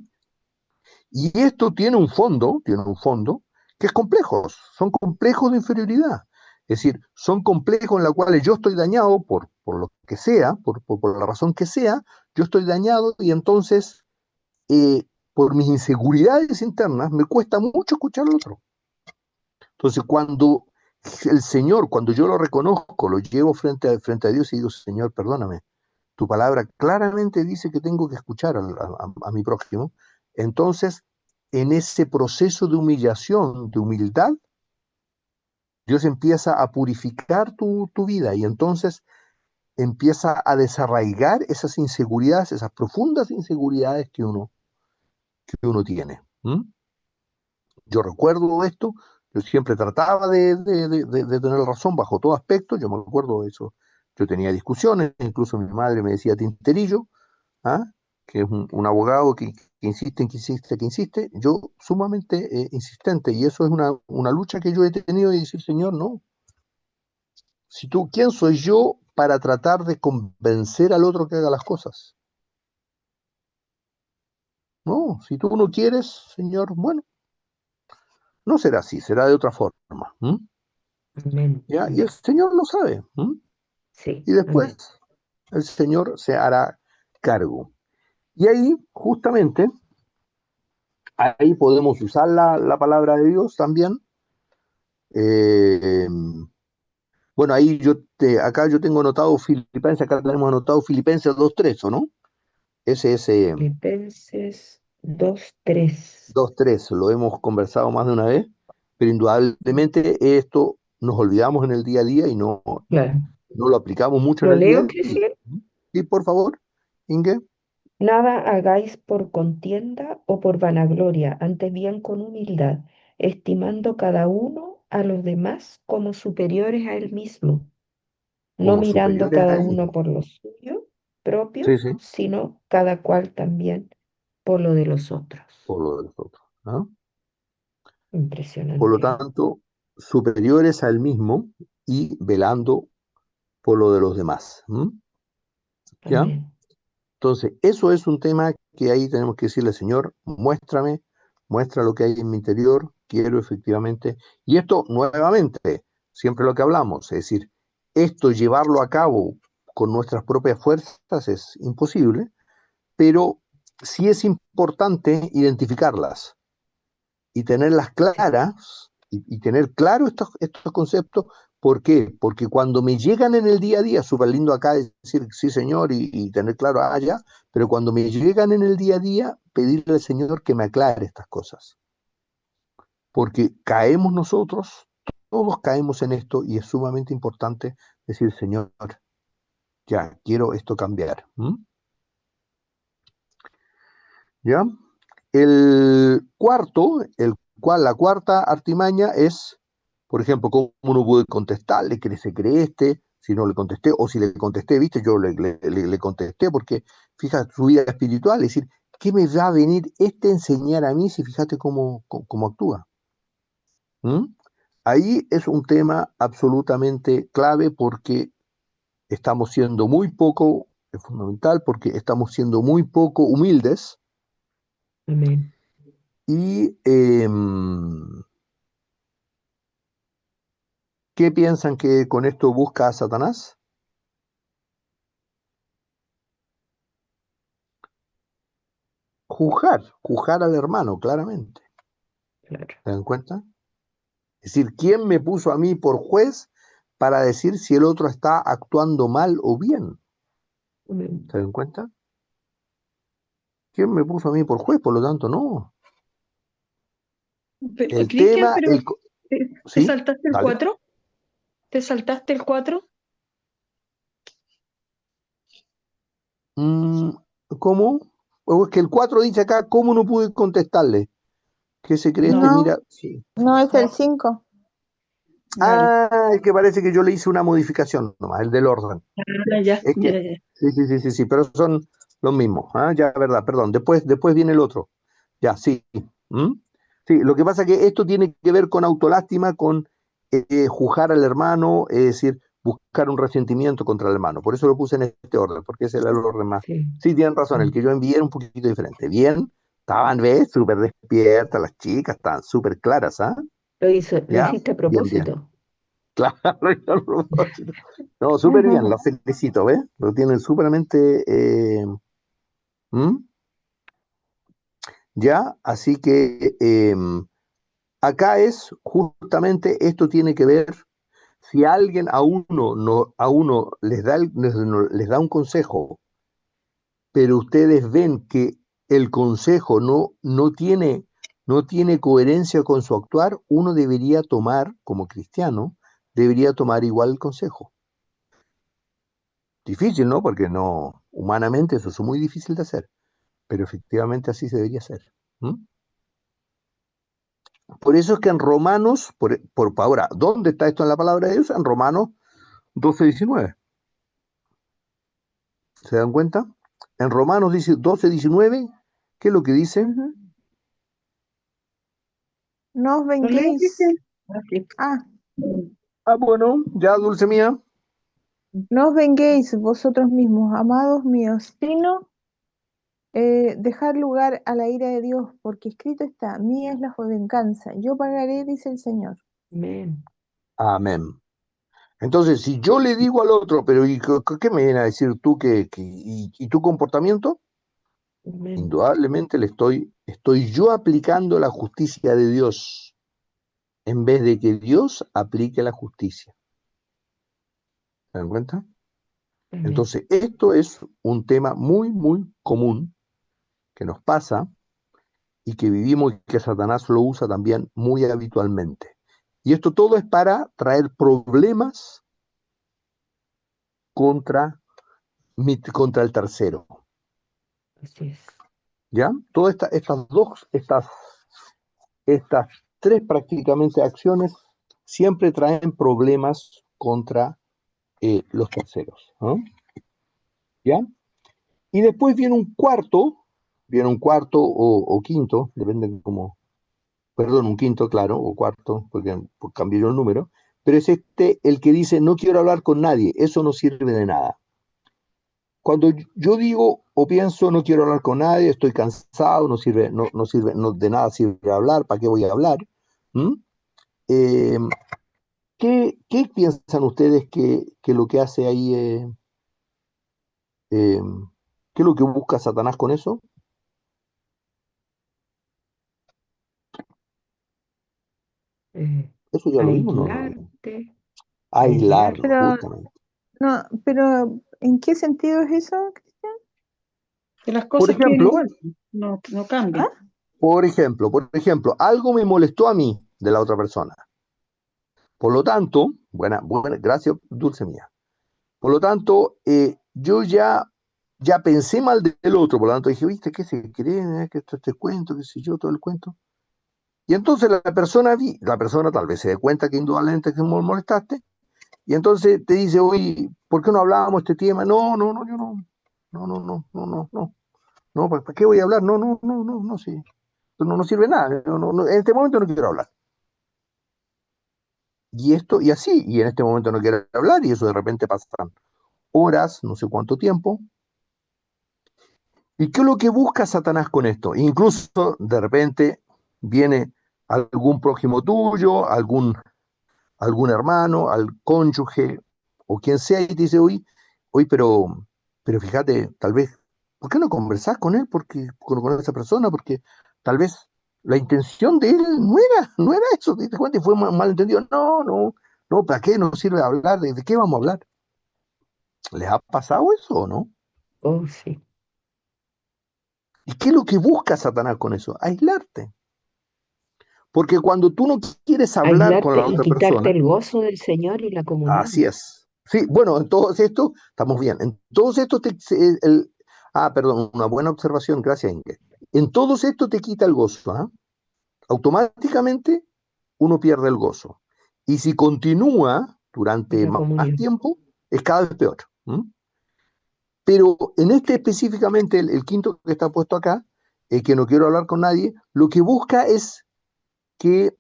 Y esto tiene un fondo que es complejo, son complejos de inferioridad. Es decir, son complejos en los cuales yo estoy dañado por lo que sea, por la razón que sea, yo estoy dañado y entonces, por mis inseguridades internas, me cuesta mucho escuchar al otro. Entonces, cuando yo lo reconozco, lo llevo frente a Dios y digo, Señor, perdóname, tu palabra claramente dice que tengo que escuchar a mi prójimo. Entonces, en ese proceso de humillación, de humildad, Dios empieza a purificar tu vida y entonces empieza a desarraigar esas inseguridades, esas profundas inseguridades que uno tiene. ¿Mm? Yo recuerdo esto, yo siempre trataba de tener razón bajo todo aspecto, yo me acuerdo de eso, yo tenía discusiones, incluso mi madre me decía tinterillo, ¿ah? Que es un abogado que insiste, que insiste, que insiste, yo sumamente insistente, y eso es una lucha que yo he tenido y decir, Señor, no, ¿quién soy yo para tratar de convencer al otro que haga las cosas? No, si tú no quieres, Señor, bueno, no será así, será de otra forma. ¿M? Amén. ¿Ya? Y el Amén. Señor lo sabe. ¿M? Sí, Y después amén. el Señor se hará cargo. Y ahí, justamente, ahí podemos usar la palabra de Dios también. Eh, bueno, ahí acá yo tengo anotado Filipenses, acá tenemos anotado Filipenses 2:3, ¿o no? Ese es Filipenses 2:3. 2:3, lo hemos conversado más de una vez, pero indudablemente esto nos olvidamos en el día a día y Claro. no lo aplicamos mucho en ¿Lo el día leo, a día. Cristian? Sí, por favor, Inge. Nada hagáis por contienda o por vanagloria, antes bien con humildad, estimando cada uno a los demás como superiores a él mismo, no Como mirando superiores a cada él uno mismo. por lo suyo propio, Sí, sí, sino cada cual también por lo de los otros. por lo de los otros, ¿no? Por lo Impresionante. tanto, superiores a él mismo y velando por lo de los demás. ¿M? ¿Ya? Amén. Entonces, eso es un tema que ahí tenemos que decirle, Señor, muestra lo que hay en mi interior, quiero efectivamente. Y esto, nuevamente, siempre lo que hablamos, es decir, esto llevarlo a cabo con nuestras propias fuerzas es imposible, pero sí es importante identificarlas y tenerlas Sí. claras y tener claro estos conceptos. ¿Por qué? Porque cuando me llegan en el día a día, súper lindo acá decir sí, Señor, y tener claro, ya, pero cuando me llegan en el día a día, pedirle al Señor que me aclare estas cosas. Porque caemos nosotros, todos caemos en esto y es sumamente importante decir, Señor, ya, quiero esto cambiar. ¿M? ¿Ya? La cuarta artimaña es, por ejemplo, cómo uno puede contestarle, que se cree si no le contesté, o si le contesté, viste, yo le contesté, porque fíjate su vida espiritual, es decir, ¿qué me va a venir a enseñar a mí si fíjate cómo actúa? ¿Mm? Ahí es un tema absolutamente clave porque estamos siendo muy poco, es fundamental, porque estamos siendo muy poco humildes Amén. y ¿qué piensan que con esto busca a Satanás? Juzgar al hermano, claramente. claro. ¿Se dan cuenta? Es decir, ¿quién me puso a mí por juez para decir si el otro está actuando mal o bien? Amén. ¿Se dan cuenta? ¿Quién me puso a mí por juez? Por lo tanto, no. Pero, El Cristian, tema, pero ¿te ¿sí? saltaste el Dale. 4? ¿Te saltaste el 4? ¿Cómo? O es que el 4 dice acá, ¿cómo no pude contestarle? ¿Qué se cree este? No, Mira, sí. No es el no, 5. dale. Es que parece que yo le hice una modificación nomás, el del orden. Ya, Es que, ya. sí, pero son los mismos. Ya, verdad, perdón. Después viene el otro. Ya, sí. ¿Mm? Sí, lo que pasa es que esto tiene que ver con autolástima, con juzgar al hermano, es decir, buscar un resentimiento contra el hermano. Por eso lo puse en este orden, porque ese era el orden más. Sí. Sí, tienen razón, el que yo envié era un poquito diferente. Bien, estaban, ¿ves? Súper despiertas las chicas, estaban súper claras, ¿ah? Lo ¿Ya? hiciste a Bien. propósito. Claro, yo a propósito. No, súper bien, los felicito, ¿ves? Lo tienen súpermente... ¿Mm? ¿Ya? Así que acá es justamente, esto tiene que ver, si alguien a uno les da un consejo, pero ustedes ven que el consejo no tiene coherencia con su actuar, uno debería tomar, como cristiano, debería tomar igual el consejo. Difícil, ¿no? Porque no, humanamente eso es muy difícil de hacer, pero efectivamente así se debería hacer. ¿Mm? Por eso es que en Romanos, por ahora, ¿dónde está esto en la palabra de Dios? En Romanos 12:19. ¿Se dan cuenta? En Romanos 12:19, ¿qué es lo que dice? No os ¿Lo lees, Cristian? venguéis. Ah, sí. Bueno, ya, dulce mía. No os venguéis vosotros mismos, amados míos, sino dejar lugar a la ira de Dios, porque escrito está, mía es la venganza, yo pagaré, dice el Señor. Amén. Amén. Entonces, si yo le digo al otro, pero ¿qué me viene a decir tú y tu comportamiento? Amén. Indudablemente estoy yo aplicando la justicia de Dios en vez de que Dios aplique la justicia. ¿Se dan cuenta? Amén. Entonces, esto es un tema muy, muy común que nos pasa y que vivimos y que Satanás lo usa también muy habitualmente. Y esto todo es para traer problemas contra el tercero. Así es. ¿Ya? Todas estas tres prácticamente acciones siempre traen problemas contra los terceros. ¿No? ¿Ya? Y después viene un cuarto o quinto, depende cómo, perdón, un quinto, claro, o cuarto, porque cambié yo el número, pero es el que dice, no quiero hablar con nadie, eso no sirve de nada. Cuando yo digo o pienso, no quiero hablar con nadie, estoy cansado, no sirve, de nada sirve hablar, ¿para qué voy a hablar? ¿Mm? Eh, ¿qué piensan ustedes que lo que hace ahí, eh, qué es lo que busca Satanás con eso? Eso ya lo vimos, no. Aislarte, Aislarlo, Pero, justamente. no, pero ¿en qué sentido es eso, Cristian? Que las Por cosas queden ejemplo, igual, no cambian. ¿Ah? por ejemplo, algo me molestó a mí de la otra persona. Por lo tanto, buena, gracias, dulce mía. Por lo tanto, yo ya pensé mal del otro, por lo tanto dije, ¿viste qué se creen? Que esto este cuento, qué sé yo, todo el cuento. Y entonces la persona tal vez se dé cuenta que indudablemente que me molestaste, y entonces te dice, oye, ¿por qué no hablábamos este tema? No, yo no, ¿para qué voy a hablar? No, sí. No sirve nada, en este momento no quiero hablar. Y así, y en este momento no quiero hablar, y eso de repente pasan horas, no sé cuánto tiempo. ¿Y qué es lo que busca Satanás con esto? Incluso de repente viene algún prójimo tuyo, algún hermano, al cónyuge, o quien sea, y te dice, oye, pero fíjate, tal vez, ¿por qué no conversás con él? Con esa persona, porque tal vez la intención de él no era eso, ¿te diste cuenta? Y fue malentendido. No, ¿para qué nos sirve hablar? ¿De qué vamos a hablar? ¿Les ha pasado eso o no? Oh, sí. ¿Y qué es lo que busca Satanás con eso? Aislarte. Porque cuando tú no quieres hablar con Aislarte la y otra quitarte persona, el gozo del Señor y la así comunión. es. Sí, bueno, en todos estos, estamos bien. En todos estos, perdón, una buena observación, gracias, Inge. En todos estos te quita el gozo, ¿ah? Automáticamente uno pierde el gozo. Y si continúa Y durante la más comunión. tiempo, es cada vez peor. Pero en este específicamente, el quinto que está puesto acá, que no quiero hablar con nadie, lo que busca es que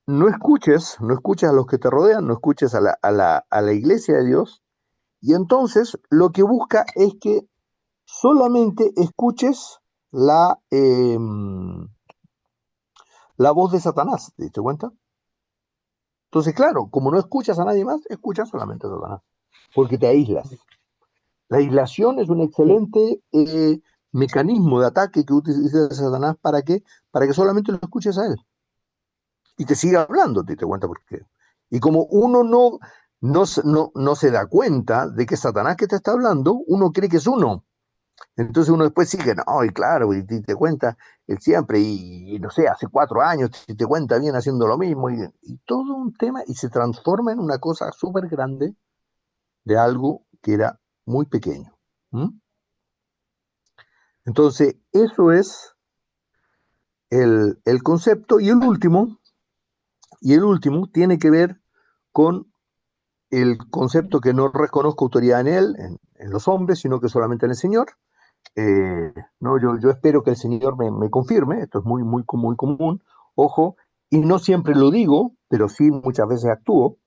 no escuches a los que te rodean, no escuches a la iglesia de Dios, y entonces lo que busca es que solamente escuches la voz de Satanás, ¿te diste cuenta? Entonces, claro, como no escuchas a nadie más, escuchas solamente a Satanás, porque te aíslas. La aislación es un Sí. excelente mecanismo de ataque que utiliza Satanás para que solamente lo escuches a él y te siga hablando, ¿te cuenta por qué? Y como uno no se da cuenta de que es Satanás que te está hablando, uno cree que es uno. Entonces uno después sigue, no, y claro, y te cuenta él siempre, y no sé, hace 4 años te cuenta bien haciendo lo mismo, y todo un tema, y se transforma en una cosa súper grande de algo que era muy pequeño. ¿Mm? Entonces, eso es el concepto, y el último tiene que ver con el concepto que no reconozco autoridad en él, en los hombres, sino que solamente en el Señor. No, yo espero que el Señor me confirme, esto es muy común, ojo, y no siempre lo digo, pero sí muchas veces actúo,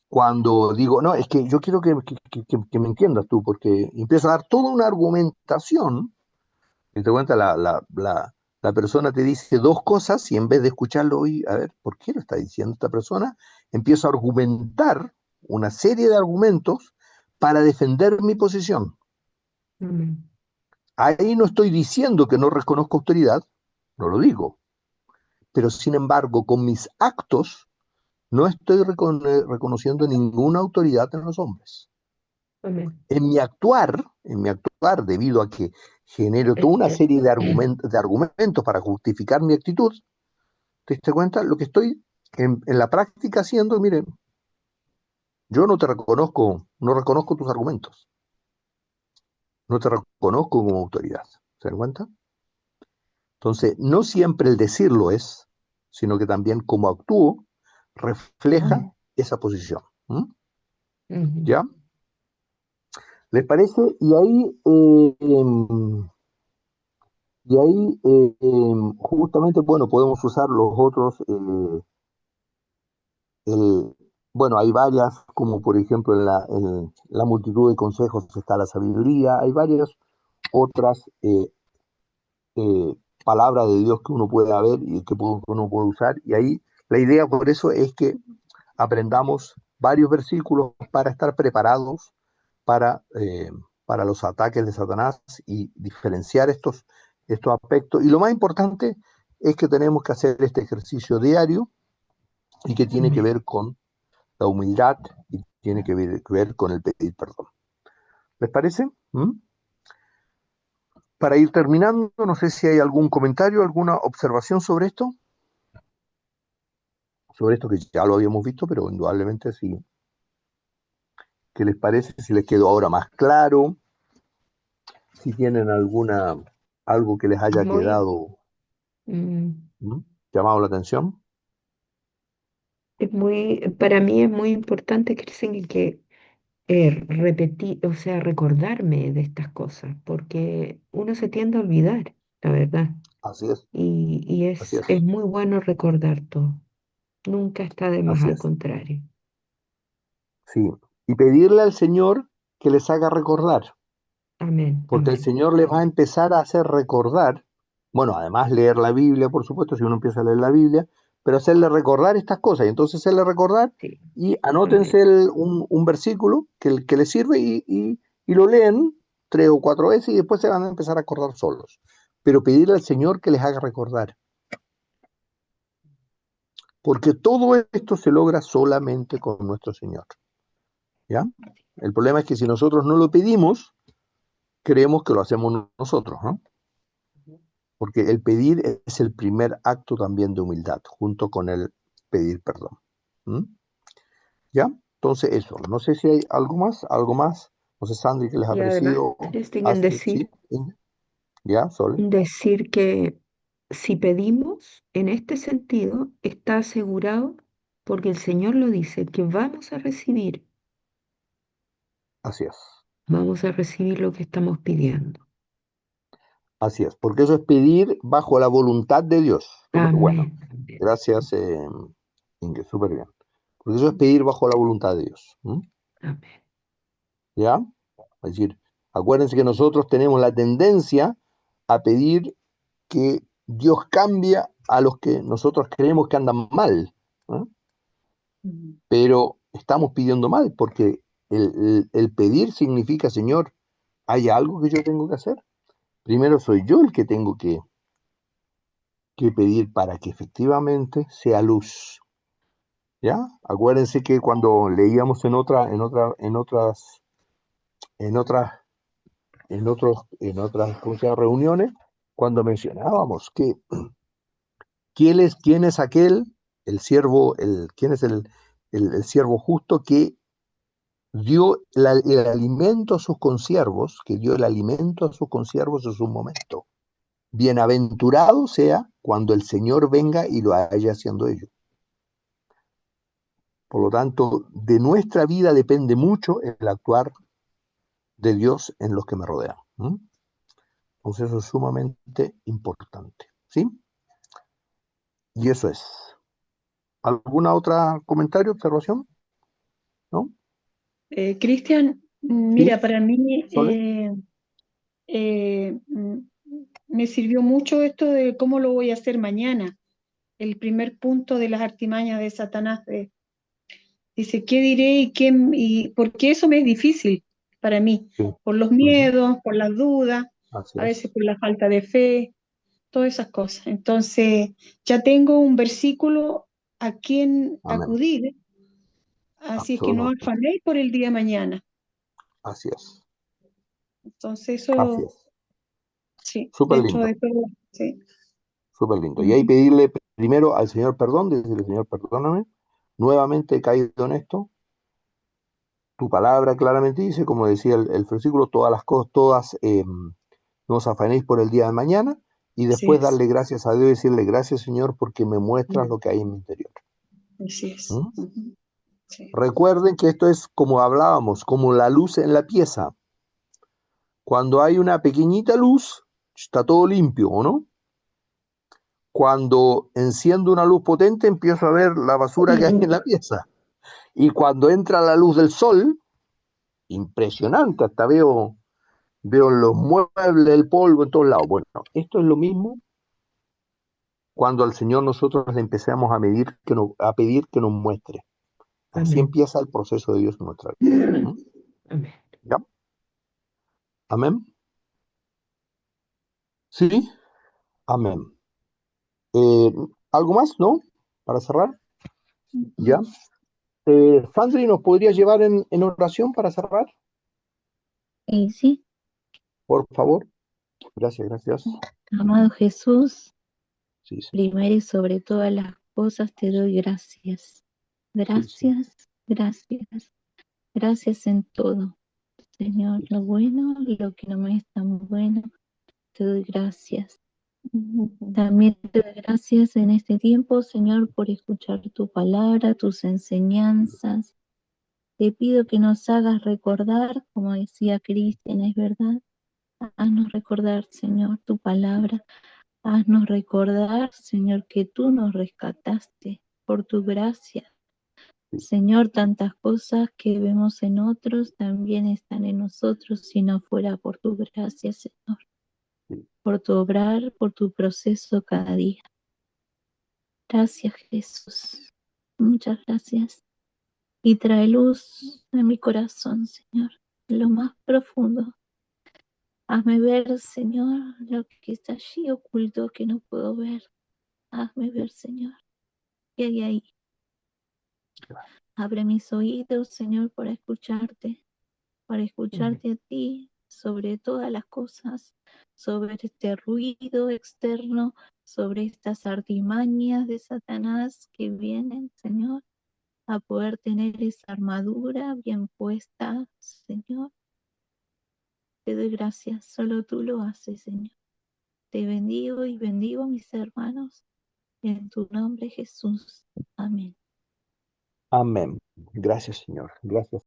cuando digo, no, es que yo quiero que me entiendas tú, porque empiezo a dar toda una argumentación, y te cuenta, la persona te dice dos cosas, y en vez de escucharlo, y a ver, ¿por qué lo está diciendo esta persona? Empiezo a argumentar una serie de argumentos para defender mi posición. Amén. Ahí no estoy diciendo que no reconozco autoridad, no lo digo, pero sin embargo, con mis actos no estoy reconociendo ninguna autoridad en los hombres. Amén. En mi actuar, debido a que genero toda una serie de argumentos para justificar mi actitud, ¿te das cuenta? Lo que estoy en la práctica haciendo, miren, yo no reconozco tus argumentos, no te reconozco como autoridad, ¿se dan cuenta? Entonces, no siempre el decirlo es, sino que también como actúo refleja esa posición. ¿Mm? Ujú. ¿Ya? ¿Les parece? Justamente, bueno, podemos usar los otros, el- bueno, hay varias, como por ejemplo en la multitud de consejos está la sabiduría, hay varias otras eh, palabras de Dios que uno puede ver y que uno puede usar, y ahí la idea por eso es que aprendamos varios versículos para estar preparados para, eh, para los ataques de Satanás y diferenciar estos aspectos. Y lo más importante es que tenemos que hacer este ejercicio diario y que tiene que Amén. ver con la humildad y tiene que ver con el pedir perdón. ¿Les parece? ¿Mm? Para ir terminando, no sé si hay algún comentario, alguna observación sobre esto que ya lo habíamos visto, pero indudablemente sí. ¿Qué les parece? Si les quedó ahora más claro, si tienen algo que les haya Muy, quedado mm, llamado la atención. para mí es muy importante, Cristian, que repetir, o sea, recordarme de estas cosas, porque uno se tiende a olvidar, la verdad. Así es, Y así es es, muy bueno recordar todo. Nunca está de más, así al es. contrario. Sí. Y pedirle al Señor que les haga recordar, Amén, porque el amén. Señor les va a empezar a hacer recordar, bueno, además leer la Biblia, por supuesto, si uno empieza a leer la Biblia, pero hacerle recordar estas cosas. Y entonces hacerle recordar Sí, y anótense amén. un versículo que les sirve y lo leen 3 o 4 veces y después se van a empezar a acordar solos. pero pedirle al Señor que les haga recordar. Porque todo esto se logra solamente con nuestro Señor. ¿Ya? El problema es que si nosotros no lo pedimos, creemos que lo hacemos nosotros, ¿no? Porque el pedir es el primer acto también de humildad, junto con el pedir perdón. ¿Mm? ¿Ya? Entonces eso, no sé si hay algo más. No sé, Sandri, ¿qué les ha Y además, parecido? Kristen, Astrid, ¿sí? ¿Ya? Sol. decir que si pedimos en este sentido, está asegurado, porque el Señor lo dice, que Así es. vamos a recibir lo que estamos pidiendo. Así es, porque eso es pedir bajo la voluntad de Dios. Súper bueno. Amén. Gracias, Inge, súper bien. Porque eso es pedir bajo la voluntad de Dios. ¿Mm? Amén. ¿Ya? Es decir, acuérdense que nosotros tenemos la tendencia a pedir que Dios cambie a los que nosotros creemos que andan mal. ¿Eh? Pero estamos pidiendo mal, porque el pedir significa, Señor, ¿hay algo que yo tengo que hacer? Primero soy yo el que tengo que pedir para que efectivamente sea luz. ¿Ya? Acuérdense que cuando leíamos en otras ¿cómo se llama? Reuniones, cuando mencionábamos que quién es aquel, el siervo, quién es el siervo justo que dio el alimento a sus consiervos, que dio el alimento a sus consiervos en su momento. Bienaventurado sea cuando el Señor venga y lo haya haciendo ellos. Por lo tanto, de nuestra vida depende mucho el actuar de Dios en los que me rodean. ¿Mm? Entonces eso es sumamente importante. ¿Sí? Y eso es. ¿Alguna otra comentario, observación? ¿No? Cristian, ¿Sí? mira, para mí ¿Sole? me sirvió mucho esto de cómo lo voy a hacer mañana. El primer punto de las artimañas de Satanás. Dice, ¿qué diré y por qué eso me es difícil para mí? Sí. Por los Ujú. miedos, por las dudas, Así a es. veces por la falta de fe, todas esas cosas. Entonces, ya tengo un versículo a quien Amén. acudir, así es que no Absolutamente. afanéis por el día de mañana. Así es. Entonces, Así eso, es. sí, Súper dentro lindo. de todo, sí. Súper lindo. Y ahí Ujú. pedirle primero al Señor perdón, decirle, Señor, perdóname. Nuevamente he caído en esto. Tu palabra claramente dice, como decía el versículo, todas las cosas, no os afanéis por el día de mañana. Y Así después es, darle gracias a Dios y decirle, gracias, Señor, porque me muestras lo que hay en mi interior. así es. ¿Mm? Ujú. Sí. Recuerden que esto es como hablábamos, como la luz en la pieza. Cuando hay una pequeñita luz, está todo limpio, ¿o no? Cuando enciendo una luz potente, empiezo a ver la basura que hay en la pieza. Y cuando entra la luz del sol, impresionante, hasta veo los muebles, el polvo en todos lados. Bueno, esto es lo mismo cuando al Señor nosotros le empezamos a pedir que nos muestre. Así Amén. empieza el proceso de Dios en nuestra vida. ¿Mm? Amén. ¿Ya? Amén. ¿Sí? Amén. ¿Algo más, no? Para cerrar. ¿Ya? Sandri, ¿nos podrías llevar en oración para cerrar? Y sí, Por favor. Gracias, gracias. amado Jesús, Sí, sí, primero y sobre todas las cosas te doy gracias. sí, sí. Gracias, gracias, gracias en todo. Señor, lo bueno, lo que no me es tan bueno, te doy gracias. También te doy gracias en este tiempo, Señor, por escuchar tu palabra, tus enseñanzas. Te pido que nos hagas recordar, como decía Cristian, es verdad, haznos recordar, Señor, tu palabra. Haznos recordar, Señor, que tú nos rescataste por tu gracia. Señor, tantas cosas que vemos en otros también están en nosotros si no fuera por tu gracia, Señor, por tu obrar, por tu proceso cada día. Gracias, Jesús. Muchas gracias. Y trae luz a mi corazón, Señor, en lo más profundo. Hazme ver, Señor, lo que está allí oculto que no puedo ver. Hazme ver, Señor, qué hay ahí. Abre mis oídos, Señor, para escucharte a ti sobre todas las cosas, sobre este ruido externo, sobre estas artimañas de Satanás que vienen, Señor, a poder tener esa armadura bien puesta, Señor. Te doy gracias, solo tú lo haces, Señor. Te bendigo y bendigo a mis hermanos, en tu nombre, Jesús. Amén. Amén. Gracias, Señor. Gracias.